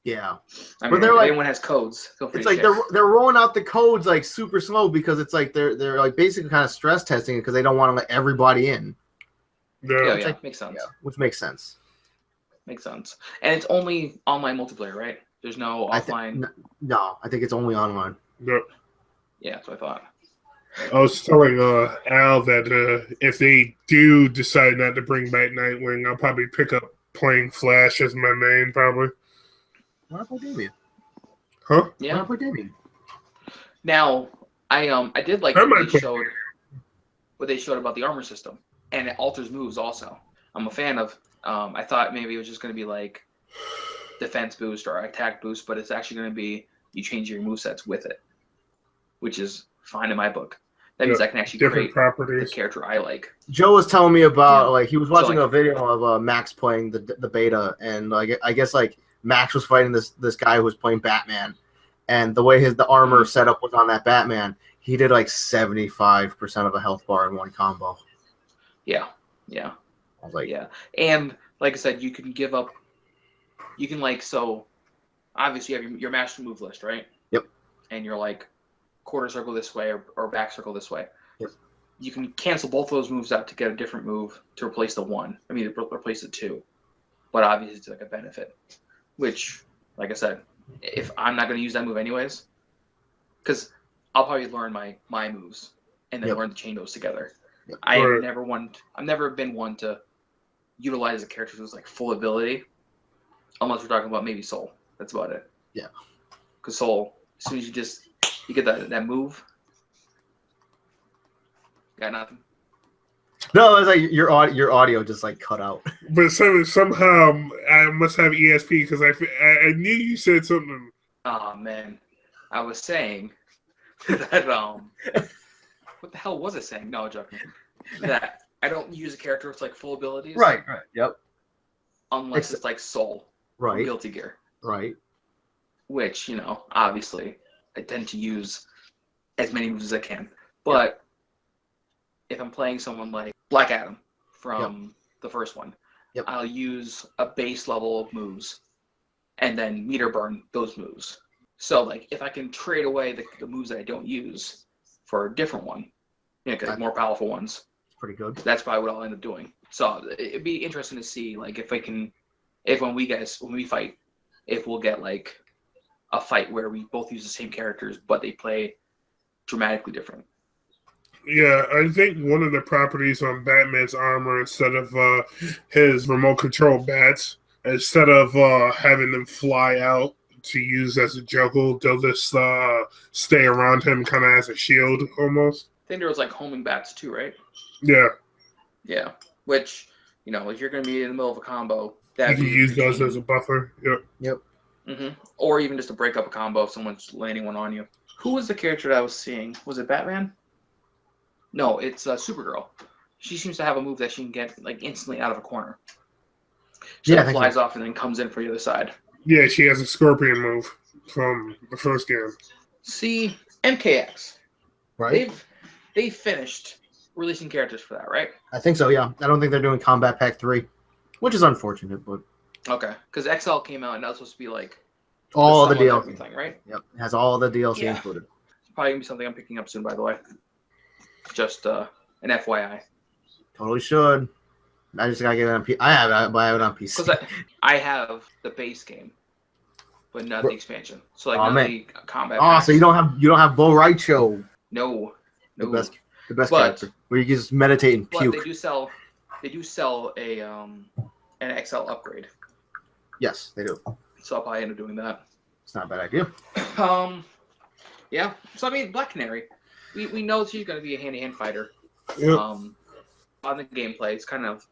Yeah. I But mean, they're if like- anyone has codes, feel free It's to like share. they're rolling out the codes like super slow because it's like they're like basically kind of stress testing it because they don't want to let everybody in. Yeah. Yeah, makes sense. Yeah, which makes sense. Makes sense. And it's only online multiplayer, right? There's no offline. No, I think it's only online. Yep. Yeah, that's what I thought. I was telling Al that if they do decide not to bring back Nightwing, I'll probably pick up playing Flash as my main, probably. Why not play Damien? Huh? Why Yeah. not play Damien? Now, I did like I what might they play- showed about the armor system, and it alters moves also. I'm a fan of. I thought maybe it was just going to be like defense boost or attack boost, but it's actually going to be you change your movesets with it, which is fine in my book. That means I can actually different create properties. the character I like. Joe was telling me about Yeah. like he was watching So, a video of Max playing the beta, and like I guess like Max was fighting this guy who was playing Batman, and the way the armor setup was on that Batman, he did like 75% of a health bar in one combo. Yeah. I was like, Yeah, and like I said, you can give up. You can so obviously you have your master move list, right? Yep. And you're like quarter circle this way or back circle this way. Yep. You can cancel both those moves out to get a different move to replace the one. I mean, replace the two. But obviously, it's like a benefit. Which, like I said, if I'm not going to use that move anyways, because I'll probably learn my moves and then learn to chain those together. Yep. I've never been one to utilize a character who's like full ability, unless we're talking about maybe Soul. That's about it. Yeah. Because Soul, as soon as you get that move, got nothing. no, it was like your audio just like cut out. But somehow I must have ESP because I knew you said something. Oh man, I was saying that what the hell was I saying? No, joking. That I don't use a character with like full abilities. Right. Yep. Unless it's like Soul. Right. Guilty Gear. Right. Which, obviously I tend to use as many moves as I can. But if I'm playing someone like Black Adam from the first one, I'll use a base level of moves and then meter burn those moves. So like if I can trade away the moves that I don't use for a different one, more powerful ones. Pretty good. That's probably what I'll end up doing. So it'd be interesting to see like if when we fight, if we'll get like a fight where we both use the same characters but they play dramatically different. Yeah, I think one of the properties on Batman's armor, instead of his remote control bats, instead of having them fly out to use as a juggle, they'll just stay around him kind of as a shield almost. I think there was like homing bats too, right? Yeah. Yeah. Which, if you're going to be in the middle of a combo, You can use those as a buffer. Yep. Mm-hmm. Or even just to break up a combo if someone's landing one on you. Who was the character that I was seeing? Was it Batman? No, it's Supergirl. She seems to have a move that she can get like instantly out of a corner. She flies off and then comes in for the other side. Yeah, she has a scorpion move from the first game. See, MKX. Right. They've finished releasing characters for that, right? I think so. Yeah. I don't think they're doing Combat Pack 3, which is unfortunate, but okay, because XL came out and that was supposed to be like all the DLC, everything, right? Yep, it has all the DLC included. It's probably gonna be something I'm picking up soon, by the way. Just an FYI. Totally should. I just gotta get it on PC. I have it on PC. Because I have the base game, but not the expansion. So like the combat. Oh, so you don't have Bo Raicho. No. The best character where you can just meditate and puke. But they do sell an XL upgrade. Yes, they do. So I'll probably end up doing that. It's not a bad idea. Yeah. So I mean, Black Canary, we know she's going to be a hand-to-hand fighter. Yep. On the gameplay, it's kind of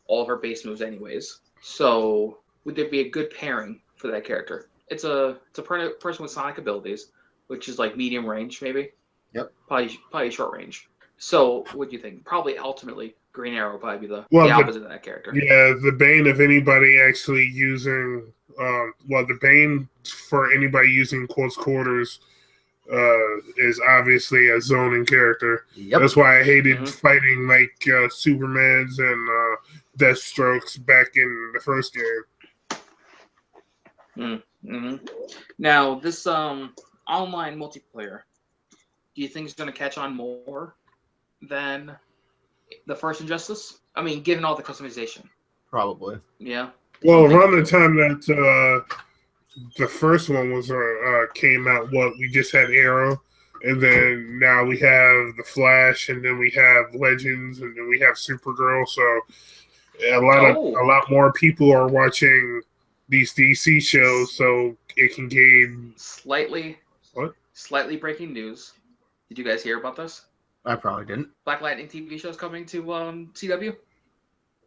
all of her base moves, anyways. So would there be a good pairing for that character? It's a person with sonic abilities, which is like medium range, maybe. Yep. Probably short range. So what do you think? Probably ultimately Green Arrow would probably be the opposite of that character. Yeah, the bane of anybody actually using the bane for anybody using close quarters is obviously a zoning character. Yep. That's why I hated fighting like Supermans and Deathstrokes back in the first game. Mm-hmm. Now, this online multiplayer, do you think it's going to catch on more than the first Injustice? I mean, given all the customization. Probably. Yeah. Well, around the time that the first one was came out, we just had Arrow, and then now we have the Flash, and then we have Legends, and then we have Supergirl. So a lot more people are watching these DC shows, so it can gain slightly breaking news. Did you guys hear about this? I probably didn't. Black Lightning TV show is coming to CW.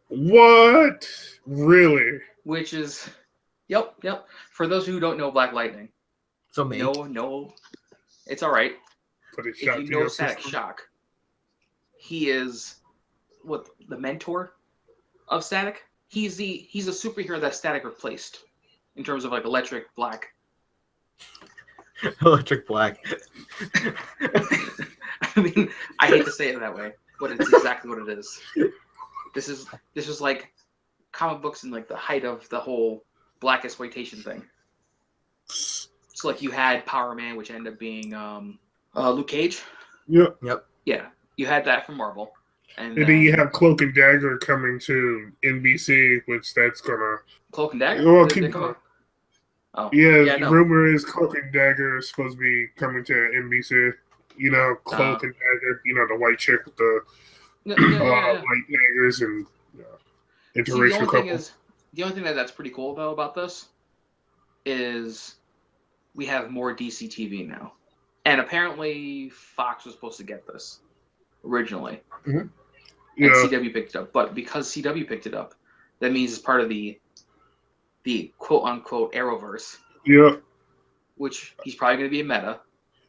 What? Really? Which is, yep. For those who don't know Black Lightning, so me. No, it's all right. But if you know Static Shock, he is the mentor of Static. He's a superhero that Static replaced in terms of like Electric Black. Electric Black. I mean, I hate to say it that way, but it's exactly what it is. This is like comic books in like the height of the whole black exploitation thing. So like you had Power Man, which ended up being Luke Cage. Yep. Yeah, you had that from Marvel. And then you have Cloak and Dagger coming to NBC, which that's gonna Cloak and Dagger. Well, rumor is Cloak and Dagger is supposed to be coming to NBC. You know, Cloak and Dagger. You know, the white chick with the white daggers and interracial couple. The only thing that's pretty cool though about this is we have more DC TV now, and apparently Fox was supposed to get this originally. Mm-hmm. And CW picked it up. But because CW picked it up, that means it's part of the quote-unquote Arrowverse. Yeah. Which he's probably going to be a meta.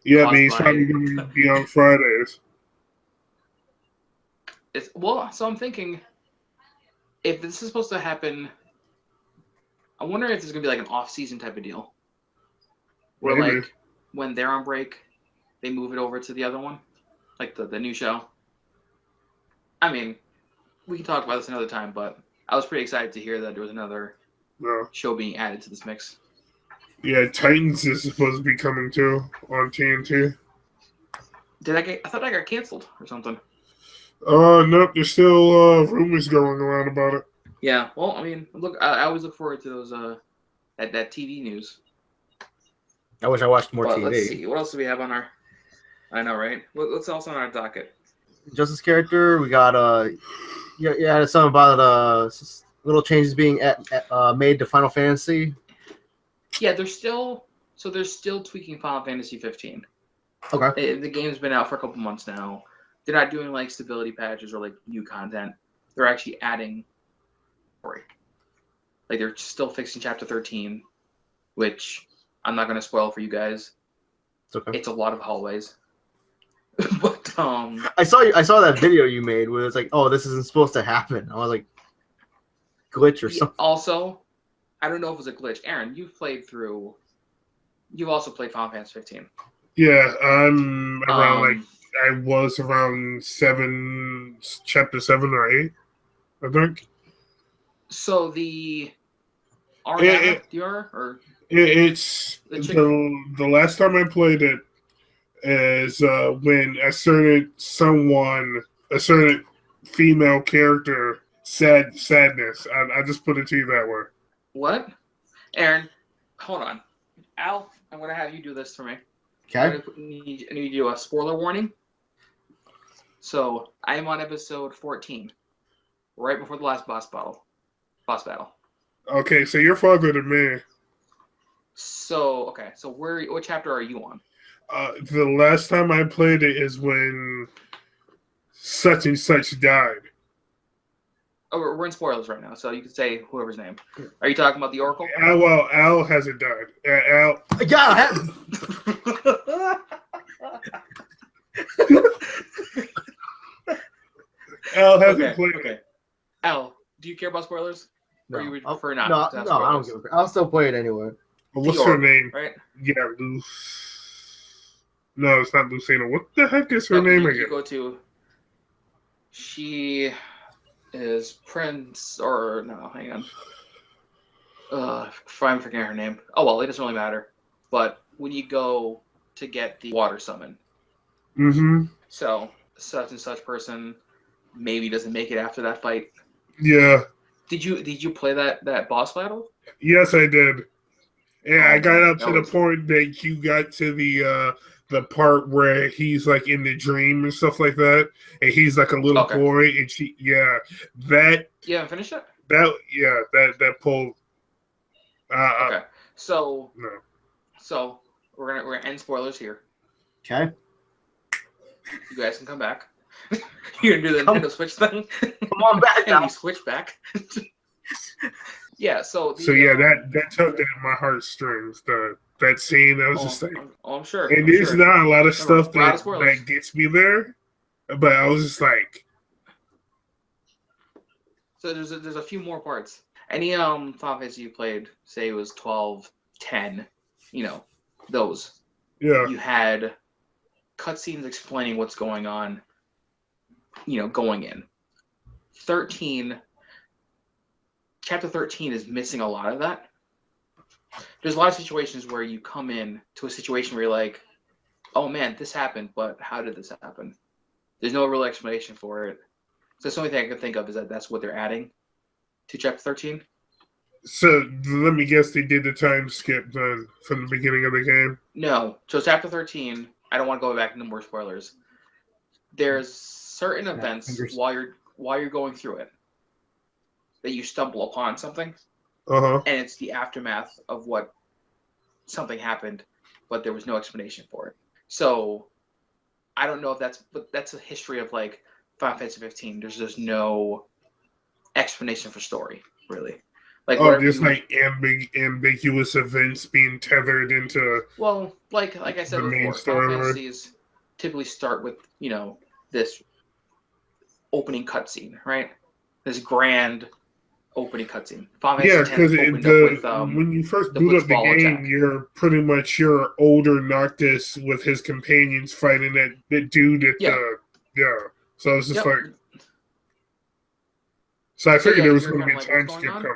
Yeah, I mean, he's probably going to be on Fridays. So I'm thinking, if this is supposed to happen, I wonder if there's going to be like an off-season type of deal. Where, maybe. like, when they're on break, they move it over to the other one. Like the new show. I mean, we can talk about this another time, but I was pretty excited to hear that there was another show being added to this mix. Yeah, Titans is supposed to be coming too on TNT. I thought that got canceled or something. Nope, there's still rumors going around about it. Yeah, well, I mean, look, I always look forward to those that TV news. I wish I watched more TV. Let's see, what else do we have on our? I know, right? What's else on our docket? Justice character. We got something about little changes being made to Final Fantasy. Yeah, they're still tweaking Final Fantasy 15. Okay. The game's been out for a couple months now. They're not doing like stability patches or like new content. They're actually adding story. Like they're still fixing Chapter 13, which I'm not going to spoil for you guys. It's okay. It's a lot of hallways. But I saw that video you made where it's like, oh, this isn't supposed to happen. I was like, glitch or something. Also, I don't know if it was a glitch. Aaron, you've also played Final Fantasy 15. Yeah, I'm around I was around chapter 7 or 8, I think. So the it's the last time I played it is when a certain female character sadness. I just put it to you that way. What? Aaron, hold on. Al, I'm going to have you do this for me. Okay. I need to do a spoiler warning. So I am on episode 14, right before the last boss battle. Okay, so you're farther than me. So what chapter are you on? The last time I played it is when such and such died. Oh, we're in spoilers right now, so you can say whoever's name. Are you talking about the Oracle? Al hasn't died. Al. Yeah, I have. Al hasn't played. Okay. Al, do you care about spoilers? No. Or you would prefer not? No, I don't give a crap. I'll still play it anyway. Well, what's her name? Right? Yeah, No, it's not Lucina. What the heck is her name again? You go to. is Prince, or no, hang on. I'm forgetting her name. Oh well, it doesn't really matter. But when you go to get the water summon, so such and such person maybe doesn't make it after that fight. Yeah. Did you play that boss battle? Yes, I did. Yeah, I got up to the was... point that you got to the part where he's like in the dream and stuff like that, and he's like a little boy, and that. You haven't finished it? That pulled. Okay, so no. So we're gonna end spoilers here. Okay. You guys can come back. You're gonna do the Nintendo Switch thing. Come on back now. And we switch back. Yeah. So that tugged at my heartstrings. That scene, I was just like, I'm sure. And there's not a lot of stuff that gets me there, but I was just like. So there's a few more parts. Any Final Fantasy you played, say it was 12, 10, those. Yeah. You had cutscenes explaining what's going on, going in. 13, chapter 13 is missing a lot of that. There's a lot of situations where you come in to a situation where you're like, oh man, this happened, but how did this happen? There's no real explanation for it. So that's the only thing I can think of is that that's what they're adding to chapter 13. So let me guess, they did the time skip then from the beginning of the game? No. So chapter 13, I don't want to go back into more spoilers. There's certain events while you're going through it that you stumble upon something. And it's the aftermath of what something happened, but there was no explanation for it. So I don't know if that's a history of like Final Fantasy 15. There's just no explanation for story, really. Like ambiguous events being tethered into. Well, like I said before, Final Fantasies typically start with this opening cutscene, right? This grand opening cutscene. Yeah, because when you first boot up the game, you're pretty much your older Noctis with his companions fighting that dude at So it's just like. So I figured there was going to be a time skip coming.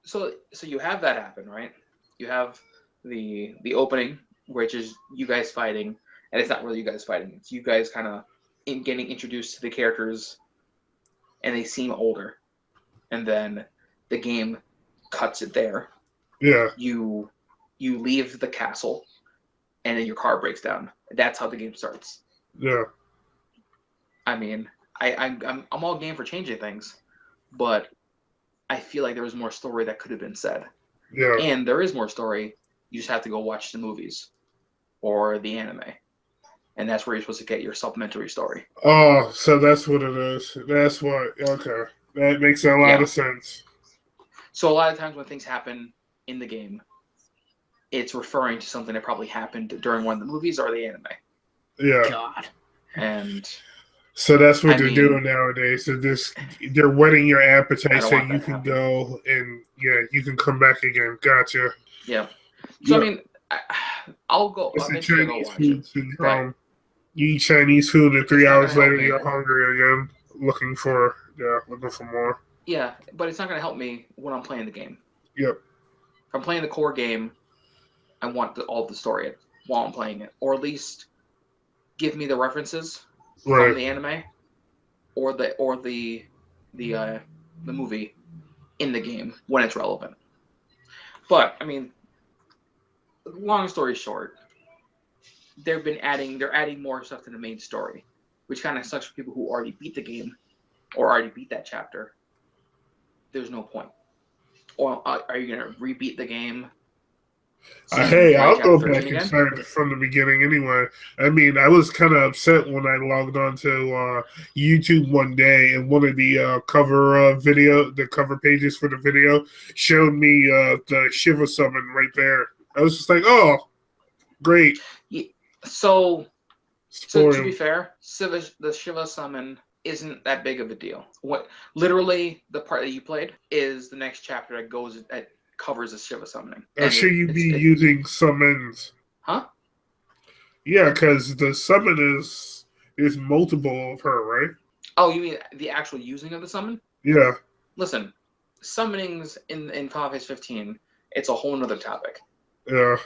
So you have that happen, right? You have the opening, which is you guys fighting, and it's not really you guys fighting. It's you guys kind of getting introduced to the characters, and they seem older. And then the game cuts it there. Yeah. You leave the castle, and then your car breaks down. That's how the game starts. Yeah. I mean, I'm all game for changing things, but I feel like there was more story that could have been said. Yeah. And there is more story. You just have to go watch the movies or the anime. And that's where you're supposed to get your supplementary story. Oh, so that's what it is. That's what. Okay. That makes a lot of sense. So a lot of times when things happen in the game, it's referring to something that probably happened during one of the movies or the anime. Yeah. God. And so that's what they're doing nowadays. So they're whetting your appetite so you can go and you can come back again. Gotcha. Yeah. So I mean, I'll go. It's the Chinese food syndrome. Right. You eat Chinese food and 3 hours later you're hungry again, looking for more. Yeah, but it's not going to help me when I'm playing the game. Yep. If I'm playing the core game, I want all the story while I'm playing it, or at least give me the references from the anime or the movie in the game when it's relevant. But I mean, long story short, they're adding more stuff to the main story, which kind of sucks for people who already beat the game or already beat that chapter. There's no point. Or are you gonna rebeat the game? Hey, I'll go back and start from the beginning anyway. I mean, I was kind of upset when I logged on to YouTube one day and one of the cover pages for the video showed me the Shiva summon right there. I was just like, oh, great. Yeah, so to be fair, the Shiva summon isn't that big of a deal. What literally the part that you played is the next chapter that covers the Shiva summoning. Should you be using summons? Huh? Yeah, because the summon is multiple of her, right? Oh, you mean the actual using of the summon? Yeah. Listen, summonings in Final Fantasy 15, it's a whole nother topic. Yeah.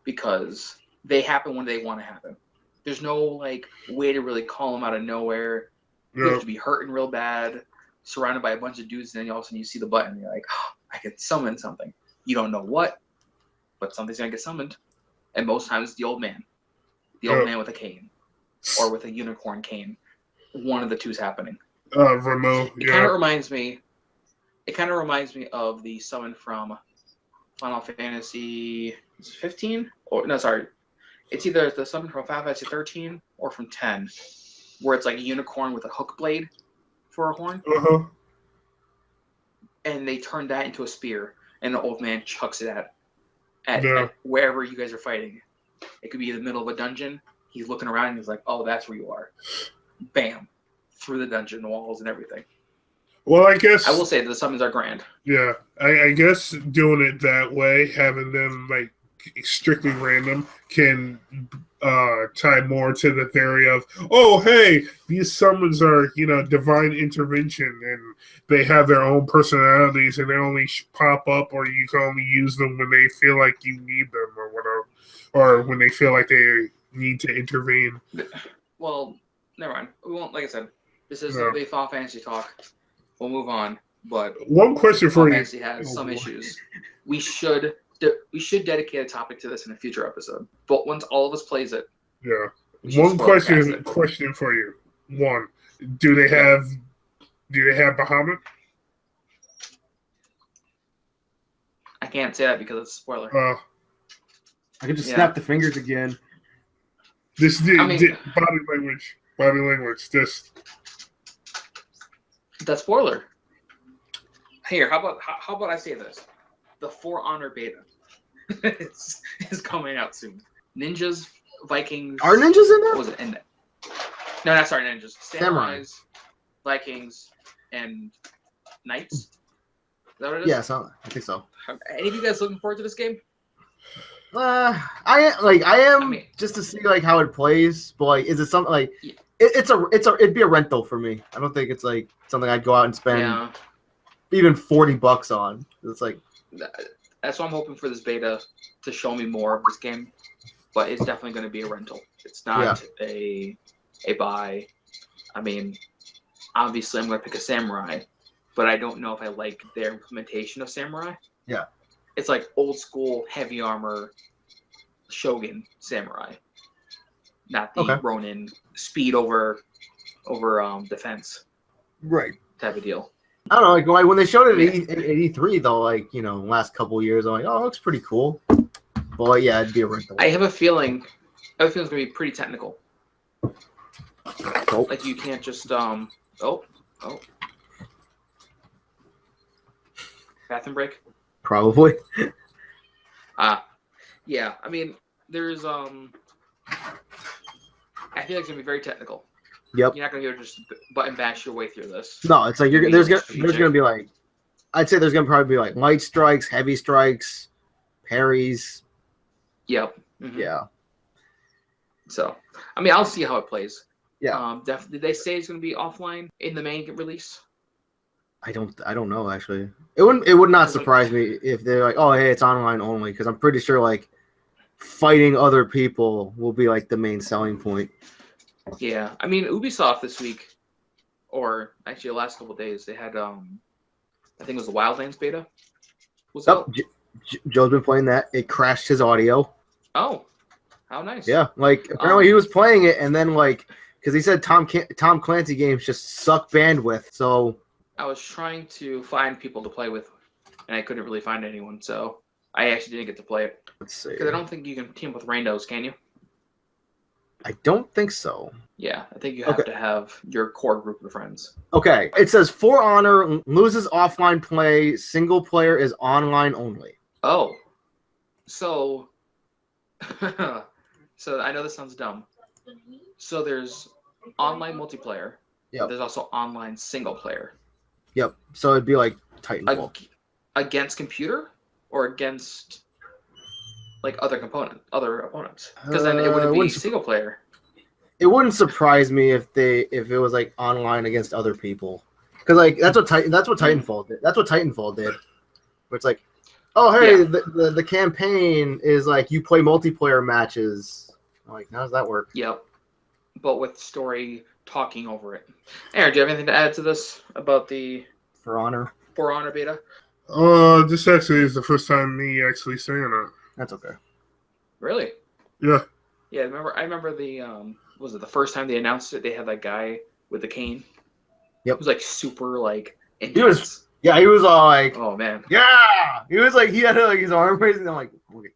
Because they happen when they want to happen. There's no like way to really call them out of nowhere. You have to be hurting real bad, surrounded by a bunch of dudes, and then all of a sudden you see the button, and you're like, oh, I can summon something. You don't know what, but something's gonna get summoned. And most times it's the old man. The old man with a cane. Or with a unicorn cane. One of the two's happening. Remo, It kind of reminds me of the summon from Final Fantasy 15? Or no, sorry. It's either the summon from Final Fantasy 13 or from 10, where it's like a unicorn with a hook blade for a horn. Uh-huh. And they turn that into a spear, and the old man chucks it at wherever you guys are fighting. It could be in the middle of a dungeon. He's looking around and he's like, oh, that's where you are. Bam. Through the dungeon walls and everything. Well, I guess... I will say that the summons are grand. Yeah. I guess doing it that way, having them, like, strictly random, can tie more to the theory of, oh, hey, these summons are, divine intervention, and they have their own personalities, and they only pop up, or you can only use them when they feel like you need them, or whatever, or when they feel like they need to intervene. Well, never mind. We won't, like I said, this is the Final Fantasy talk. We'll move on, but one question for you. Final Fantasy has some issues. We should dedicate a topic to this in a future episode. But once all of us plays it, one question for you. One, do they have Bahamut? I can't say that because it's a spoiler. I could just snap the fingers again. Body language. That spoiler. Here, how about I say this? The For Honor beta is coming out soon. Ninjas, Vikings. Are ninjas in there? Was it in there? No, not sorry, ninjas. Samurais, Vikings, and Knights. Is that what it is? Yeah, I think so. Any of you guys looking forward to this game? I am just to see like how it plays, but like, is it something like it'd be a rental for me. I don't think it's like something I'd go out and spend even $40 on. It's like that's why I'm hoping for this beta to show me more of this game, but it's definitely going to be a rental. It's not a buy. I mean, obviously I'm going to pick a samurai, but I don't know if I like their implementation of samurai. Yeah. It's like old school heavy armor shogun samurai, not the Ronin speed over defense, right? Type of deal. I don't know. Like when they showed it at E3 though, like last couple of years, I'm like, oh, it looks pretty cool. But like, yeah, it'd be a rental. I have a feeling it's gonna be pretty technical. Like you can't just bathroom break. Probably. Yeah. I mean, there's I feel like it's gonna be very technical. Yep. You're not gonna be able to just button bash your way through this. No, it's like there's gonna be like, I'd say there's gonna probably be like light strikes, heavy strikes, parries. Yep. Mm-hmm. Yeah. So, I mean, I'll see how it plays. Yeah. Did they say it's gonna be offline in the main release? I don't know actually. It would not surprise me if they're like, oh hey, it's online only, because I'm pretty sure like fighting other people will be like the main selling point. Yeah, I mean Ubisoft this week, or actually the last couple of days, they had I think it was the Wildlands beta. Was out. Joe's been playing that. It crashed his audio. Oh, how nice. Yeah, like apparently he was playing it, and then like because he said Tom Clancy games just suck bandwidth, so. I was trying to find people to play with, and I couldn't really find anyone, so I actually didn't get to play it. Let's see. Because I don't think you can team with randos, can you? I don't think so. Yeah, I think you have to have your core group of friends. Okay, it says For Honor loses offline play, single player is online only. Oh, so I know this sounds dumb. So there's online multiplayer. Yeah. There's also online single player. Yep. So it'd be like Titanfall. Against computer or against like other opponents? Because then it wouldn't be single player. It wouldn't surprise me if it was like online against other people, because like that's what Titanfall did. That's what Titanfall did. Where it's like, oh hey, the campaign is like you play multiplayer matches. I'm like, how does that work? Yep, but with story talking over it. Aaron, do you have anything to add to this about the For Honor beta? This actually is the first time me actually saying it. That's okay. Really? Yeah. Yeah, I remember the was it the first time they announced it? They had that guy with the cane. Yep. It was like super like intense. He was all like, oh man. Yeah. He was like, he had like his arm raised, and I'm like, okay,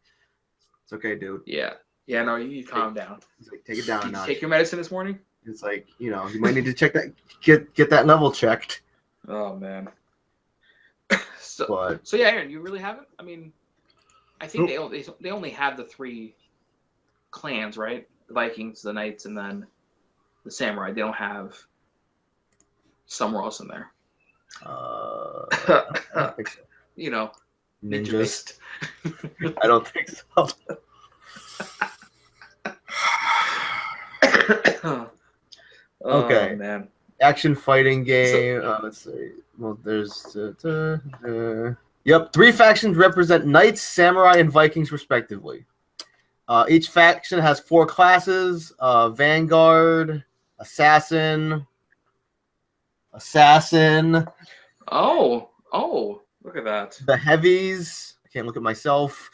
it's okay, dude. Yeah. Yeah, no, you calm down. He's like, take it down. Did you take your medicine this morning? It's like, you might need to check that, get that level checked. Oh man. So yeah, Aaron, you really haven't? I mean, I think they only have the 3 clans, right? The Vikings, the Knights, and then the Samurai. They don't have somewhere else in there. I don't think so. Ninjas. I don't think so. Okay. Oh, man. Action fighting game. Let's see. Well, there's yep. 3 factions represent knights, samurai, and Vikings respectively. Each faction has 4 classes: Vanguard, Assassin. Oh, look at that. The heavies. I can't look at myself.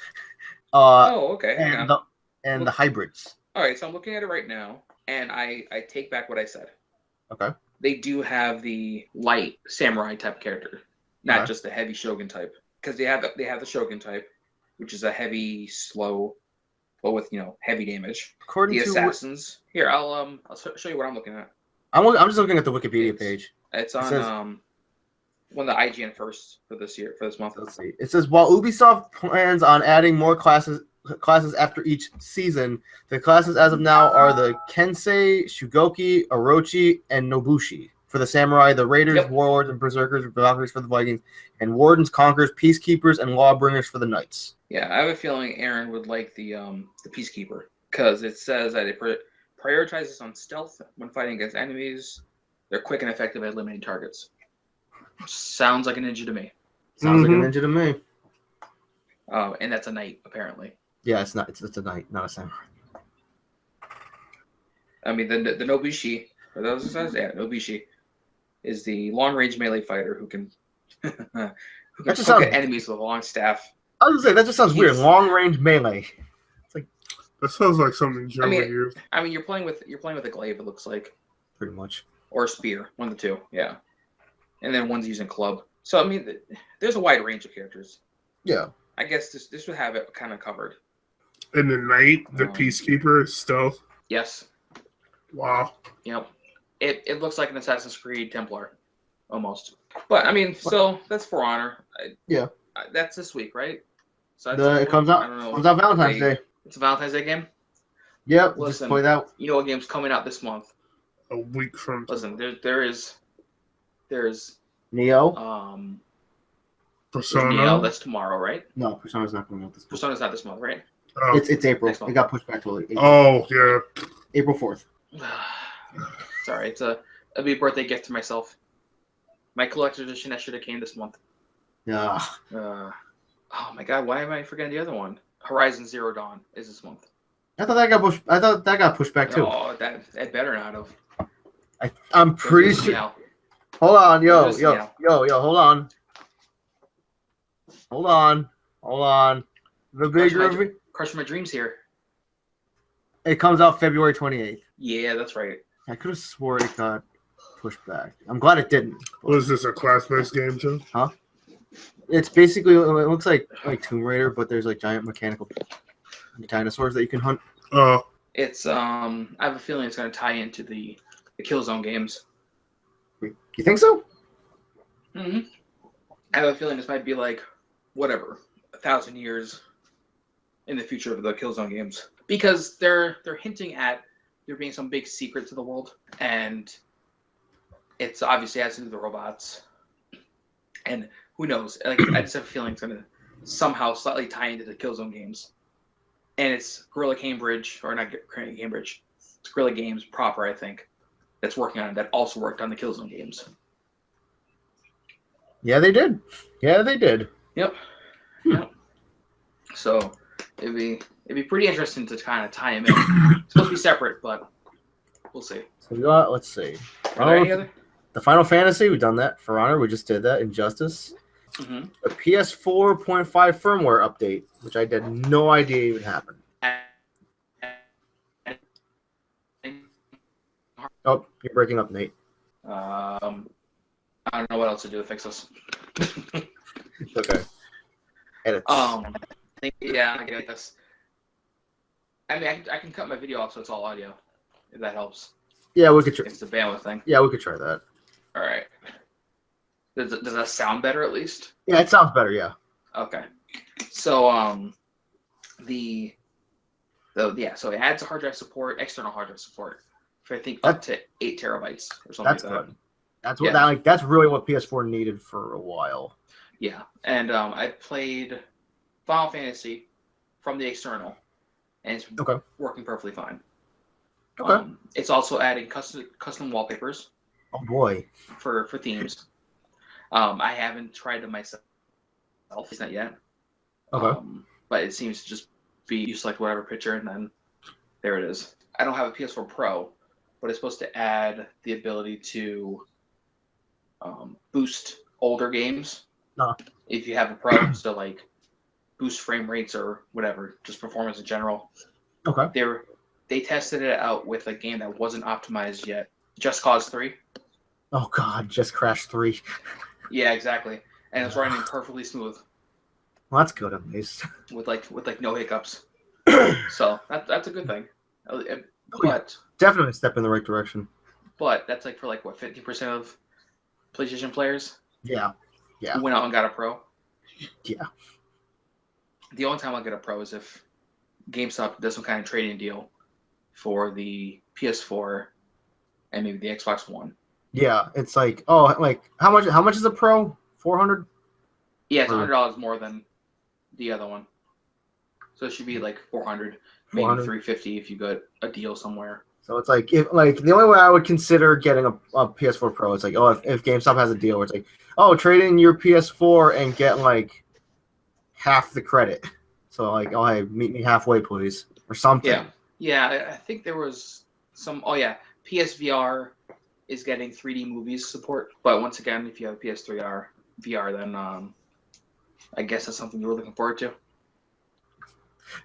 Okay. And the hybrids. All right, so I'm looking at it right now, and I take back what I said. Okay. They do have the light samurai type character, not just the heavy shogun type, because they have the shogun type, which is a heavy, slow, but with heavy damage. According the to assassins. Here, I'll show you what I'm looking at. I'm just looking at the Wikipedia page. It's on one of the IGN first for this month. Let's see. It says while Ubisoft plans on adding more classes after each season, the classes as of now are the Kensei, Shugoki, Orochi, and Nobushi. For the samurai, the raiders, warlords, and berserkers, Valkyries for the Vikings, and wardens, conquerors, peacekeepers, and lawbringers for the knights. Yeah, I have a feeling Aaron would like the peacekeeper, because it says that it prioritizes on stealth when fighting against enemies. They're quick and effective at eliminating targets. Sounds like a ninja to me. Sounds like a ninja to me. And that's a knight, apparently. Yeah, it's not. It's a knight, not a samurai. I mean, the Nobushi, or those who says, Nobushi, is the long-range melee fighter who can poke at enemies with a long staff. I was gonna say that just sounds weird. Long-range melee. It's like that sounds like something German used. I mean, you're playing with a glaive. It looks like pretty much, or a spear, one of the two. Yeah, and then one's using club. So I mean, there's a wide range of characters. Yeah, I guess this would have it kind of covered. And the knight, the peacekeeper, is stealth. Yes. Wow. Yep. It looks like an Assassin's Creed Templar, almost. But I mean, so that's For Honor. Yeah. That's this week, right? So it comes out. Comes out Valentine's Day. It's a Valentine's Day game. Yep. Listen, just play that. You know what game's coming out this month? A week from. Listen, there's Neo. Persona. Neo, that's tomorrow, right? No, Persona's not coming out this month. Persona's not this month, right? Oh. It's April. It got pushed back to April. Oh yeah. April 4th. Sorry, it'll be a birthday gift to myself. My collector's edition that should have came this month. Yeah. Oh my God, why am I forgetting the other one? Horizon Zero Dawn is this month. I thought that got pushed back too. Oh, that better not have. I'm pretty sure. Hold on, yo, hold on. Hold on. The big review. Crush My Dreams here. It comes out February 28th. Yeah, that's right. I could have sworn it got pushed back. I'm glad it didn't. Was this a class-based game too? Huh? It's basically, it looks like Tomb Raider, but there's like giant mechanical dinosaurs that you can hunt. Oh. It's I have a feeling it's going to tie into the Killzone games. You think so? Mm-hmm. I have a feeling this might be like, whatever, 1,000 years in the future of the Killzone games, because they're hinting at there being some big secret to the world, and it's obviously has to do with the robots, and who knows? Like I just have a feeling it's going to somehow slightly tie into the Killzone games, and it's Guerrilla Cambridge, or not Cambridge, Guerrilla Games proper, I think, that's working on it, that also worked on the Killzone games. Yeah, they did. Yep. Yep. So it'd be pretty interesting to kind of tie them in. It's supposed to be separate, but we'll see. So we got, let's see. Are there any other? The Final Fantasy, we've done that. For Honor, we just did that. Injustice. Mm-hmm. A PS4.5 firmware update, which I had no idea even happened. Oh, you're breaking up, Nate. I don't know what else to do to fix this. Okay. Edits. Yeah, I get this. I mean, I can cut my video off so it's all audio, if that helps. Yeah, we could try. It's the bandwidth thing. Yeah, we could try that. All right. Does that sound better at least? Yeah, it sounds better. Yeah. Okay. So so it adds a hard drive support, external hard drive support for I think up to 8 terabytes or something like that. That's good. That's what that's really what PS4 needed for a while. Yeah, and I played Final Fantasy from the external, and it's working perfectly fine. Okay. It's also adding custom wallpapers. Oh boy. For themes. I haven't tried them myself. It's not yet. Okay. But it seems to just be you select whatever picture and then there it is. I don't have a PS4 Pro, but it's supposed to add the ability to boost older games. If you have a Pro, so like boost frame rates or whatever, just performance in general. Okay. They tested it out with a game that wasn't optimized yet, Just Cause 3. Oh God, Just Crash 3. Yeah, exactly, and it's running perfectly smooth. Well, that's good at least. With no hiccups. So that's a good thing. But definitely a step in the right direction. But that's like for 50% of PlayStation players. Yeah. Who went out and got a Pro. Yeah. The only time I'll get a Pro is if GameStop does some kind of trading deal for the PS4 and maybe the Xbox One. Yeah, it's like how much is a Pro? 400? Yeah, it's $100 more than the other one. So it should be like 400, maybe 350 if you got a deal somewhere. So it's like the only way I would consider getting a PS4 Pro, it's like if GameStop has a deal where it's like trade in your PS4 and get like half the credit. So hey, meet me halfway, please, or something. Yeah. I think there was some. Oh yeah, PSVR is getting 3D movies support, but once again, if you have a PS3 VR, then I guess that's something you were looking forward to.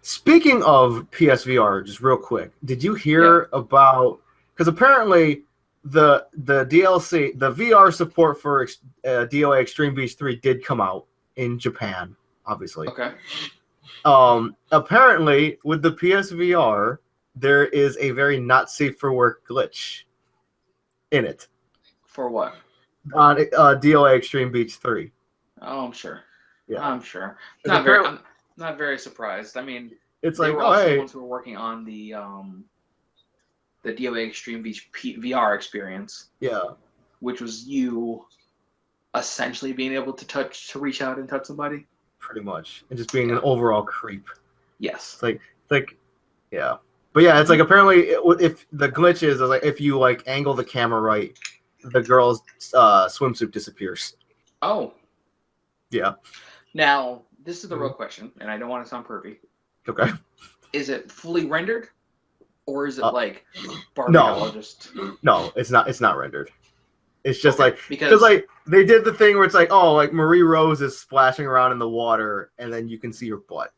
Speaking of PSVR, just real quick, did you hear about? Because apparently the DLC, the VR support for DOA Extreme Beach 3 did come out in Japan, obviously. Okay. Apparently, with the PSVR, there is a very not safe for work glitch in it. For what? On DOA Extreme Beach 3. Oh, I'm sure. Yeah, I'm sure. I'm not very surprised. I mean, it's they like, were also hey, the ones who were working on the DOA Extreme Beach VR experience. Yeah. Which was you essentially being able to reach out and touch somebody. Pretty much, and just being an overall creep. Yes. It's like, yeah. But yeah, it's like apparently if the glitch is like if you angle the camera right, the girl's swimsuit disappears. Oh. Yeah. Now, this is the real question, and I don't want to sound pervy. Okay. Is it fully rendered, or is it like Barbie no. doll just? No, it's not. It's not rendered. It's just because they did the thing where it's like Marie Rose is splashing around in the water, and then you can see her butt.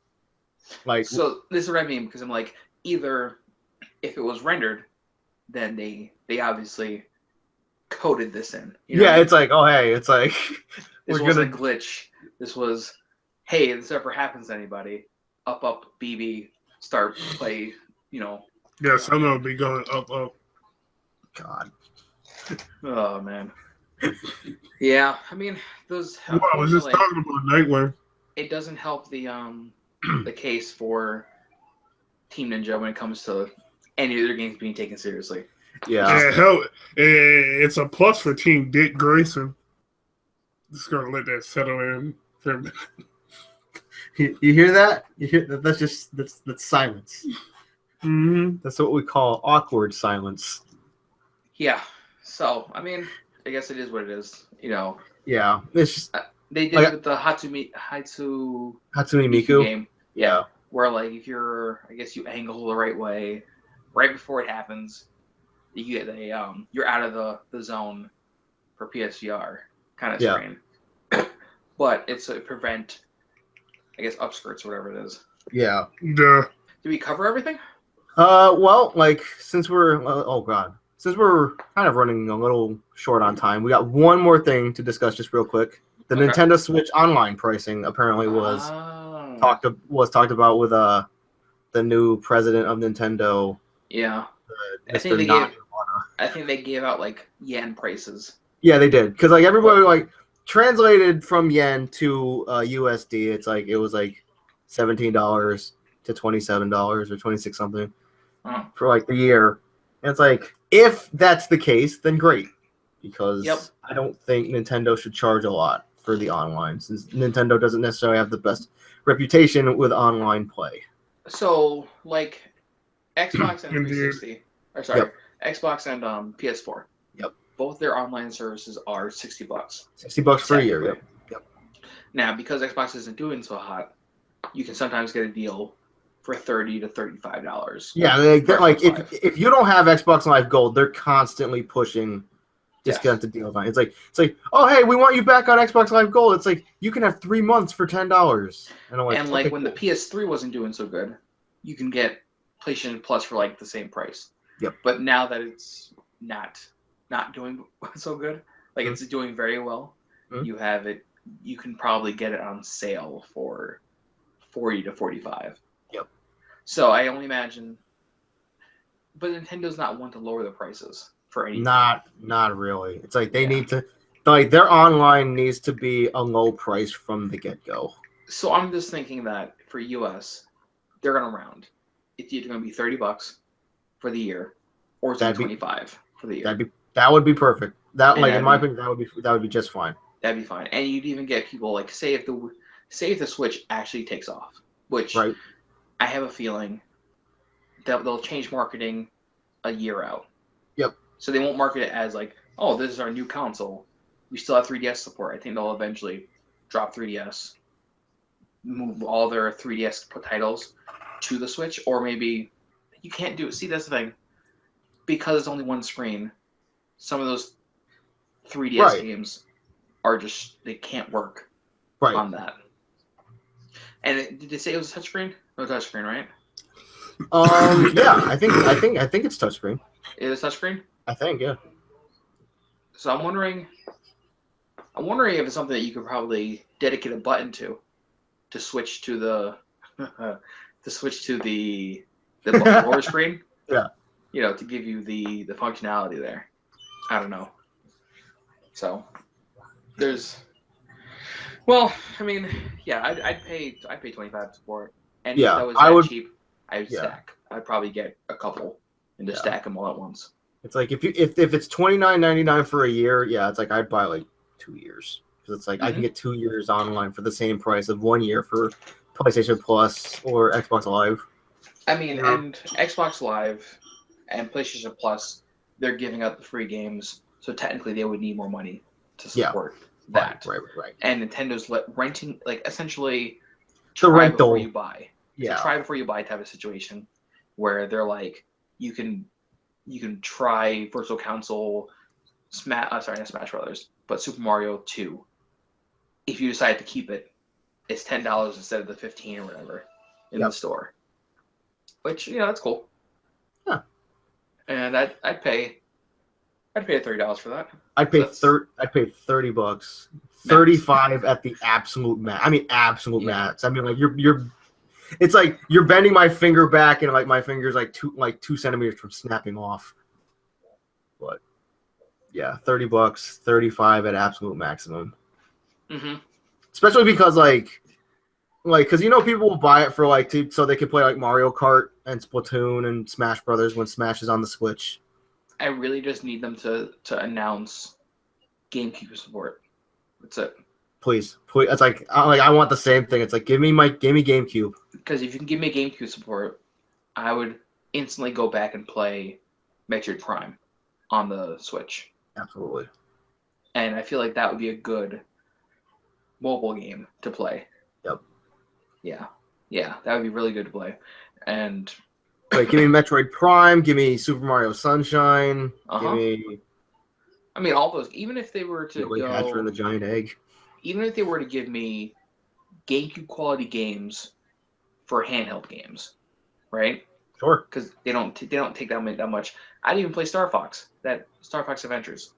So this is what I mean, because I'm like, either if it was rendered, then they obviously coded this in. You know it's like, oh hey, it's like this wasn't a glitch. This was, hey, if this ever happens to anybody, up, BB, start play, Yeah, some of them be going up. God. Oh man. Yeah, I mean those. Well, I was just talking about Nightwing. It doesn't help the case for Team Ninja when it comes to any of their games being taken seriously. Yeah. Hell, it's a plus for Team Dick Grayson. Just gonna let that settle in. You hear that? You hear that? That's silence. That's what we call awkward silence. Yeah. So I mean, I guess it is what it is. Yeah, it's just they did like, it with the Hatsune Hatsune Miku Miku. game. Yeah. Where like if I guess you angle the right way, right before it happens, you get you're out of the zone for PSVR kind of screen. But it's to prevent, I guess, upskirts or whatever it is. Yeah. Duh. Did we cover everything? Well, like since we're kind of running a little short on time, we got one more thing to discuss just real quick. The Nintendo Switch online pricing apparently was talked about with the new president of Nintendo. Yeah. I think they gave out like yen prices. Yeah, they did, because like everybody like translated from yen to USD. It was like $17 to $27 or 26 something for like the year. And it's like, if that's the case, then great, because I don't think Nintendo should charge a lot for the online, since Nintendo doesn't necessarily have the best reputation with online play. So like Xbox and 360, or sorry, Xbox and PS4. Yep. Both their online services are $60. $60 for a year. Yep. Now, because Xbox isn't doing so hot, you can sometimes get a deal for $30 to $35. Yeah, like if you don't have Xbox Live Gold, they're constantly pushing discounted deals on. It's like, oh hey, we want you back on Xbox Live Gold. It's like you can have 3 months for $10. And I'm like, and like when the PS3 wasn't doing so good, you can get PlayStation Plus for like the same price. Yep. But now that it's not doing so good, like it's doing very well, you have it. You can probably get it on sale for $40 to $45. Yep. So I only imagine, but Nintendo's not one to lower the prices for anything. Not really. It's like they need to, like their online needs to be a low price from the get-go. So I'm just thinking that for US, they're gonna round. It's either gonna be $30 for the year, or it's gonna be $25 for the year. That would be perfect. In my opinion, that would be just fine. That'd be fine. And you'd even get people like say if the Switch actually takes off, which I have a feeling that they'll change marketing a year out. Yep. So they won't market it as like, oh, this is our new console. We still have 3DS support. I think they'll eventually drop 3DS, move all their 3DS titles to the Switch, or maybe you can't do it. See, that's the thing. Because it's only one screen, some of those 3DS games are they can't work on that. And did they say it was a touchscreen? No touchscreen, right? Yeah, I think it's touchscreen. It is touchscreen? I think, yeah. So I'm wondering if it's something that you could probably dedicate a button to switch to the lower screen. Yeah. To give you the functionality there. I don't know. So I mean, yeah, I'd pay $25 for it. And if that was cheap, I'd stack. I'd probably get a couple and just stack them all at once. It's like if it's $29.99 for a year, it's like I'd buy like 2 years, because it's like I can get 2 years online for the same price of 1 year for PlayStation Plus or Xbox Live. I mean, and Xbox Live and PlayStation Plus, they're giving out the free games, so technically they would need more money to support that. Right. And Nintendo's renting, like essentially, the rental before you buy. Yeah. So try before you buy type of situation, where they're like, you can try Virtual Console, not Smash Brothers, but Super Mario 2. If you decide to keep it, it's $10 instead of the $15 or whatever in the store. Which that's cool. Yeah. And I'd pay $30 for that. I'd pay $30. 35 at the absolute max. I mean absolute max. I mean like you're it's like you're bending my finger back and like my finger's like 2 centimeters from snapping off. But yeah, $30, 35 at absolute maximum. Mm-hmm. Especially because because people will buy it for so they can play like Mario Kart and Splatoon and Smash Brothers when Smash is on the Switch. I really just need them to announce GameCube support. That's it. Please. It's like I want the same thing. It's like give me GameCube. Because if you can give me GameCube support, I would instantly go back and play Metroid Prime on the Switch. Absolutely. And I feel like that would be a good mobile game to play. Yep. Yeah, that would be really good to play. And Like, give me Metroid Prime, give me Super Mario Sunshine, give me. I mean, all those. Even if they were to Billy Hatcher and the Giant Egg. Even if they were to give me GameCube quality games for handheld games, right? Sure. Because they don't take that much. I'd even play Star Fox, that Star Fox Adventures.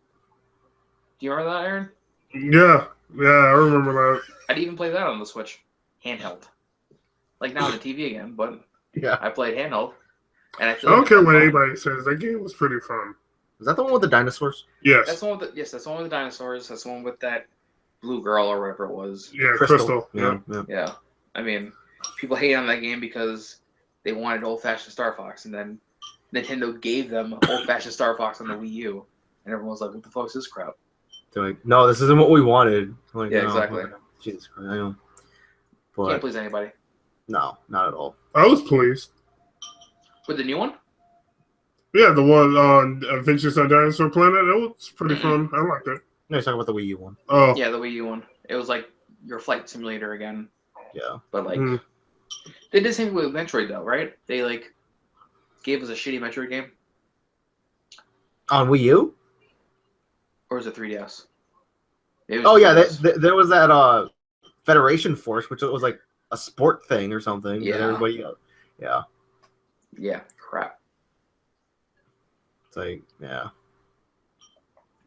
Do you remember that, Aaron? Yeah, I remember that. I'd even play that on the Switch, handheld. Like now on the TV again, but yeah, I played handheld, and I feel. I don't care what anybody says. That game was pretty fun. Is that the one with the dinosaurs? Yes. That's the one with that's the one with the dinosaurs. That's the one with that blue girl or whatever it was. Yeah, Crystal. Yeah. I mean, people hate on that game because they wanted old-fashioned Star Fox, and then Nintendo gave them old-fashioned Star Fox on the Wii U, and everyone was like, "What the fuck is this crap?" They're like, "No, this isn't what we wanted." Like, yeah, no, exactly. Jesus Christ, I know. But can't please anybody. No, not at all. I was pleased with the new one. Yeah, the one on Adventures on Dinosaur Planet. It was pretty fun. I liked it. No, you're talking about the Wii U one. Oh, yeah, the Wii U one. It was like your flight simulator again. Yeah, but like they did the same with Metroid though, right? They like gave us a shitty Metroid game on Wii U, or was it 3DS? There was that Federation Force, which was like a sport thing or something. Yeah, that everybody. Yeah, crap. It's like, yeah.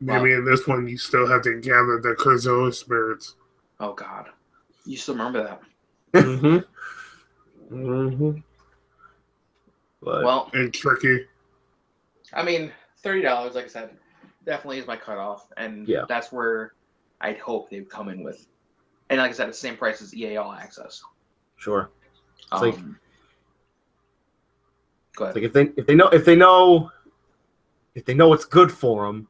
Maybe in this one you still have to gather the Krazoa spirits. Oh God, you still remember that? But, well, and tricky. I mean, $30, like I said, definitely is my cutoff, and that's where I'd hope they'd come in with. And like I said, it's the same price as EA All Access. Sure. It's like, go ahead. It's like if they know what's good for them,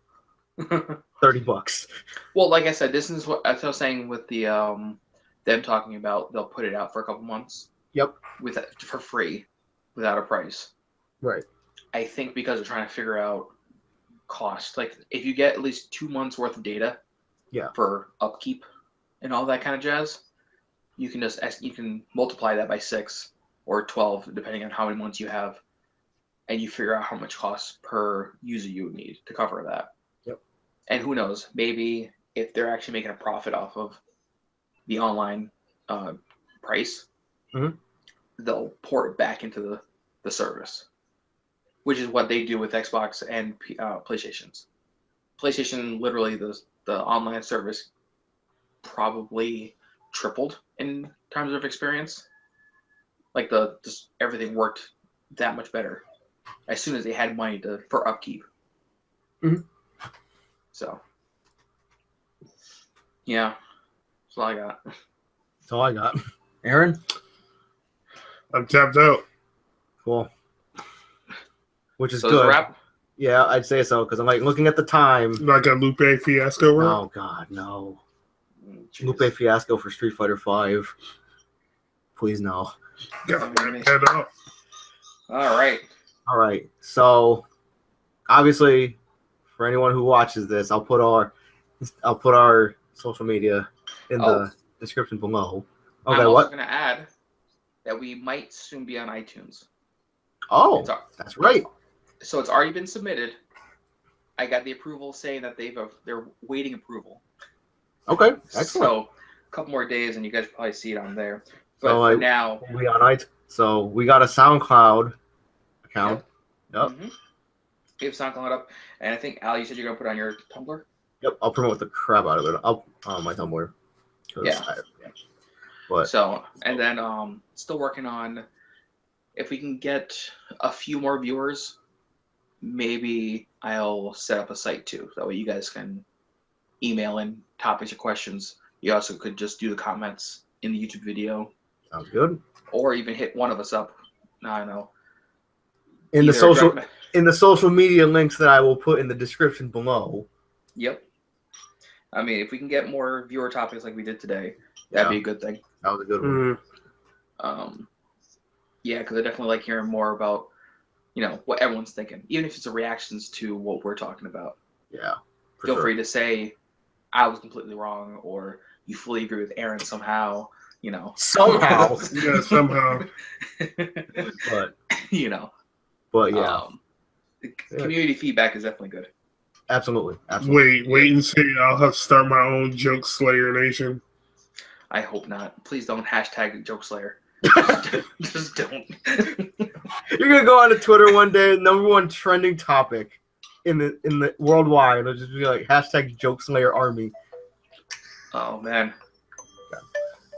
$30. Well, like I said, this is what I was saying with the them talking about. They'll put it out for a couple months. Yep. For free, without a price. Right. I think because they're trying to figure out cost. Like if you get at least 2 months worth of data. Yeah. For upkeep and all that kind of jazz, you can multiply that by 6 or 12 depending on how many months you have, and you figure out how much cost per user you would need to cover that. Yep. And who knows? Maybe if they're actually making a profit off of the online price, they'll pour it back into the service, which is what they do with Xbox and PlayStations. PlayStation, literally, the online service probably tripled in terms of experience. Like everything worked that much better as soon as they had money for upkeep. So, yeah, that's all I got. That's all I got. Aaron? I'm tapped out. Cool. Which is so good. Is a wrap? Yeah, I'd say so, because I'm like looking at the time. Like a Lupe Fiasco, right? Oh, God, no. Lupe Fiasco for Street Fighter 5. Please, no. Head off. All right. So, obviously, for anyone who watches this, I'll put our social media in the description below. Okay, I'm also going to add that we might soon be on iTunes. Oh, that's right. So it's already been submitted. I got the approval saying that they're waiting approval. Okay, excellent. So a couple more days, and you guys probably see it on there. But so for now, we on iTunes. So we got a SoundCloud account. Yep. We have SoundCloud up, and I think Al, you said you're gonna put it on your Tumblr. Yep, I'll promote the crap out of it. I'll on my Tumblr. But so, and then still working on if we can get a few more viewers. Maybe I'll set up a site too. That way you guys can email in topics or questions. You also could just do the comments in the YouTube video. Sounds good. Or even hit one of us up. I don't know. In the social media links that I will put in the description below. Yep. I mean, if we can get more viewer topics like we did today, that'd be a good thing. That was a good one. Yeah, because I definitely like hearing more about, what everyone's thinking, even if it's a reactions to what we're talking about. Yeah. Feel free to say I was completely wrong, or you fully agree with Aaron somehow. Somehow. Yeah, somehow. But But yeah. Community feedback is definitely good. Absolutely. Wait and see. I'll have to start my own Joke Slayer Nation. I hope not. Please don't hashtag Joke Slayer. Just don't. You're gonna go on to Twitter one day, #1 trending topic in the worldwide. It'll just be like hashtag Joke Slayer Army. Oh man.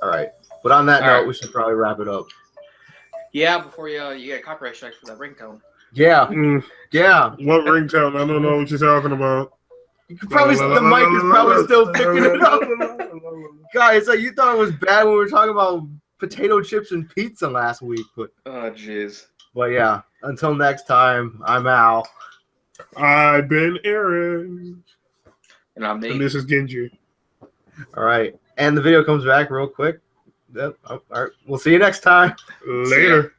All right. But on that note, we should probably wrap it up. Yeah, before you get copyright strikes for that ringtone. Yeah. Yeah. What ringtone? I don't know what you're talking about. You could probably the mic is probably still picking it up. Guys, you thought it was bad when we were talking about potato chips and pizza last week, but oh jeez. But yeah, until next time, I'm Al. I've been Aaron. And I'm Nate. And this is Genji. All right. And the video comes back real quick. Yep. All right. We'll see you next time. Later.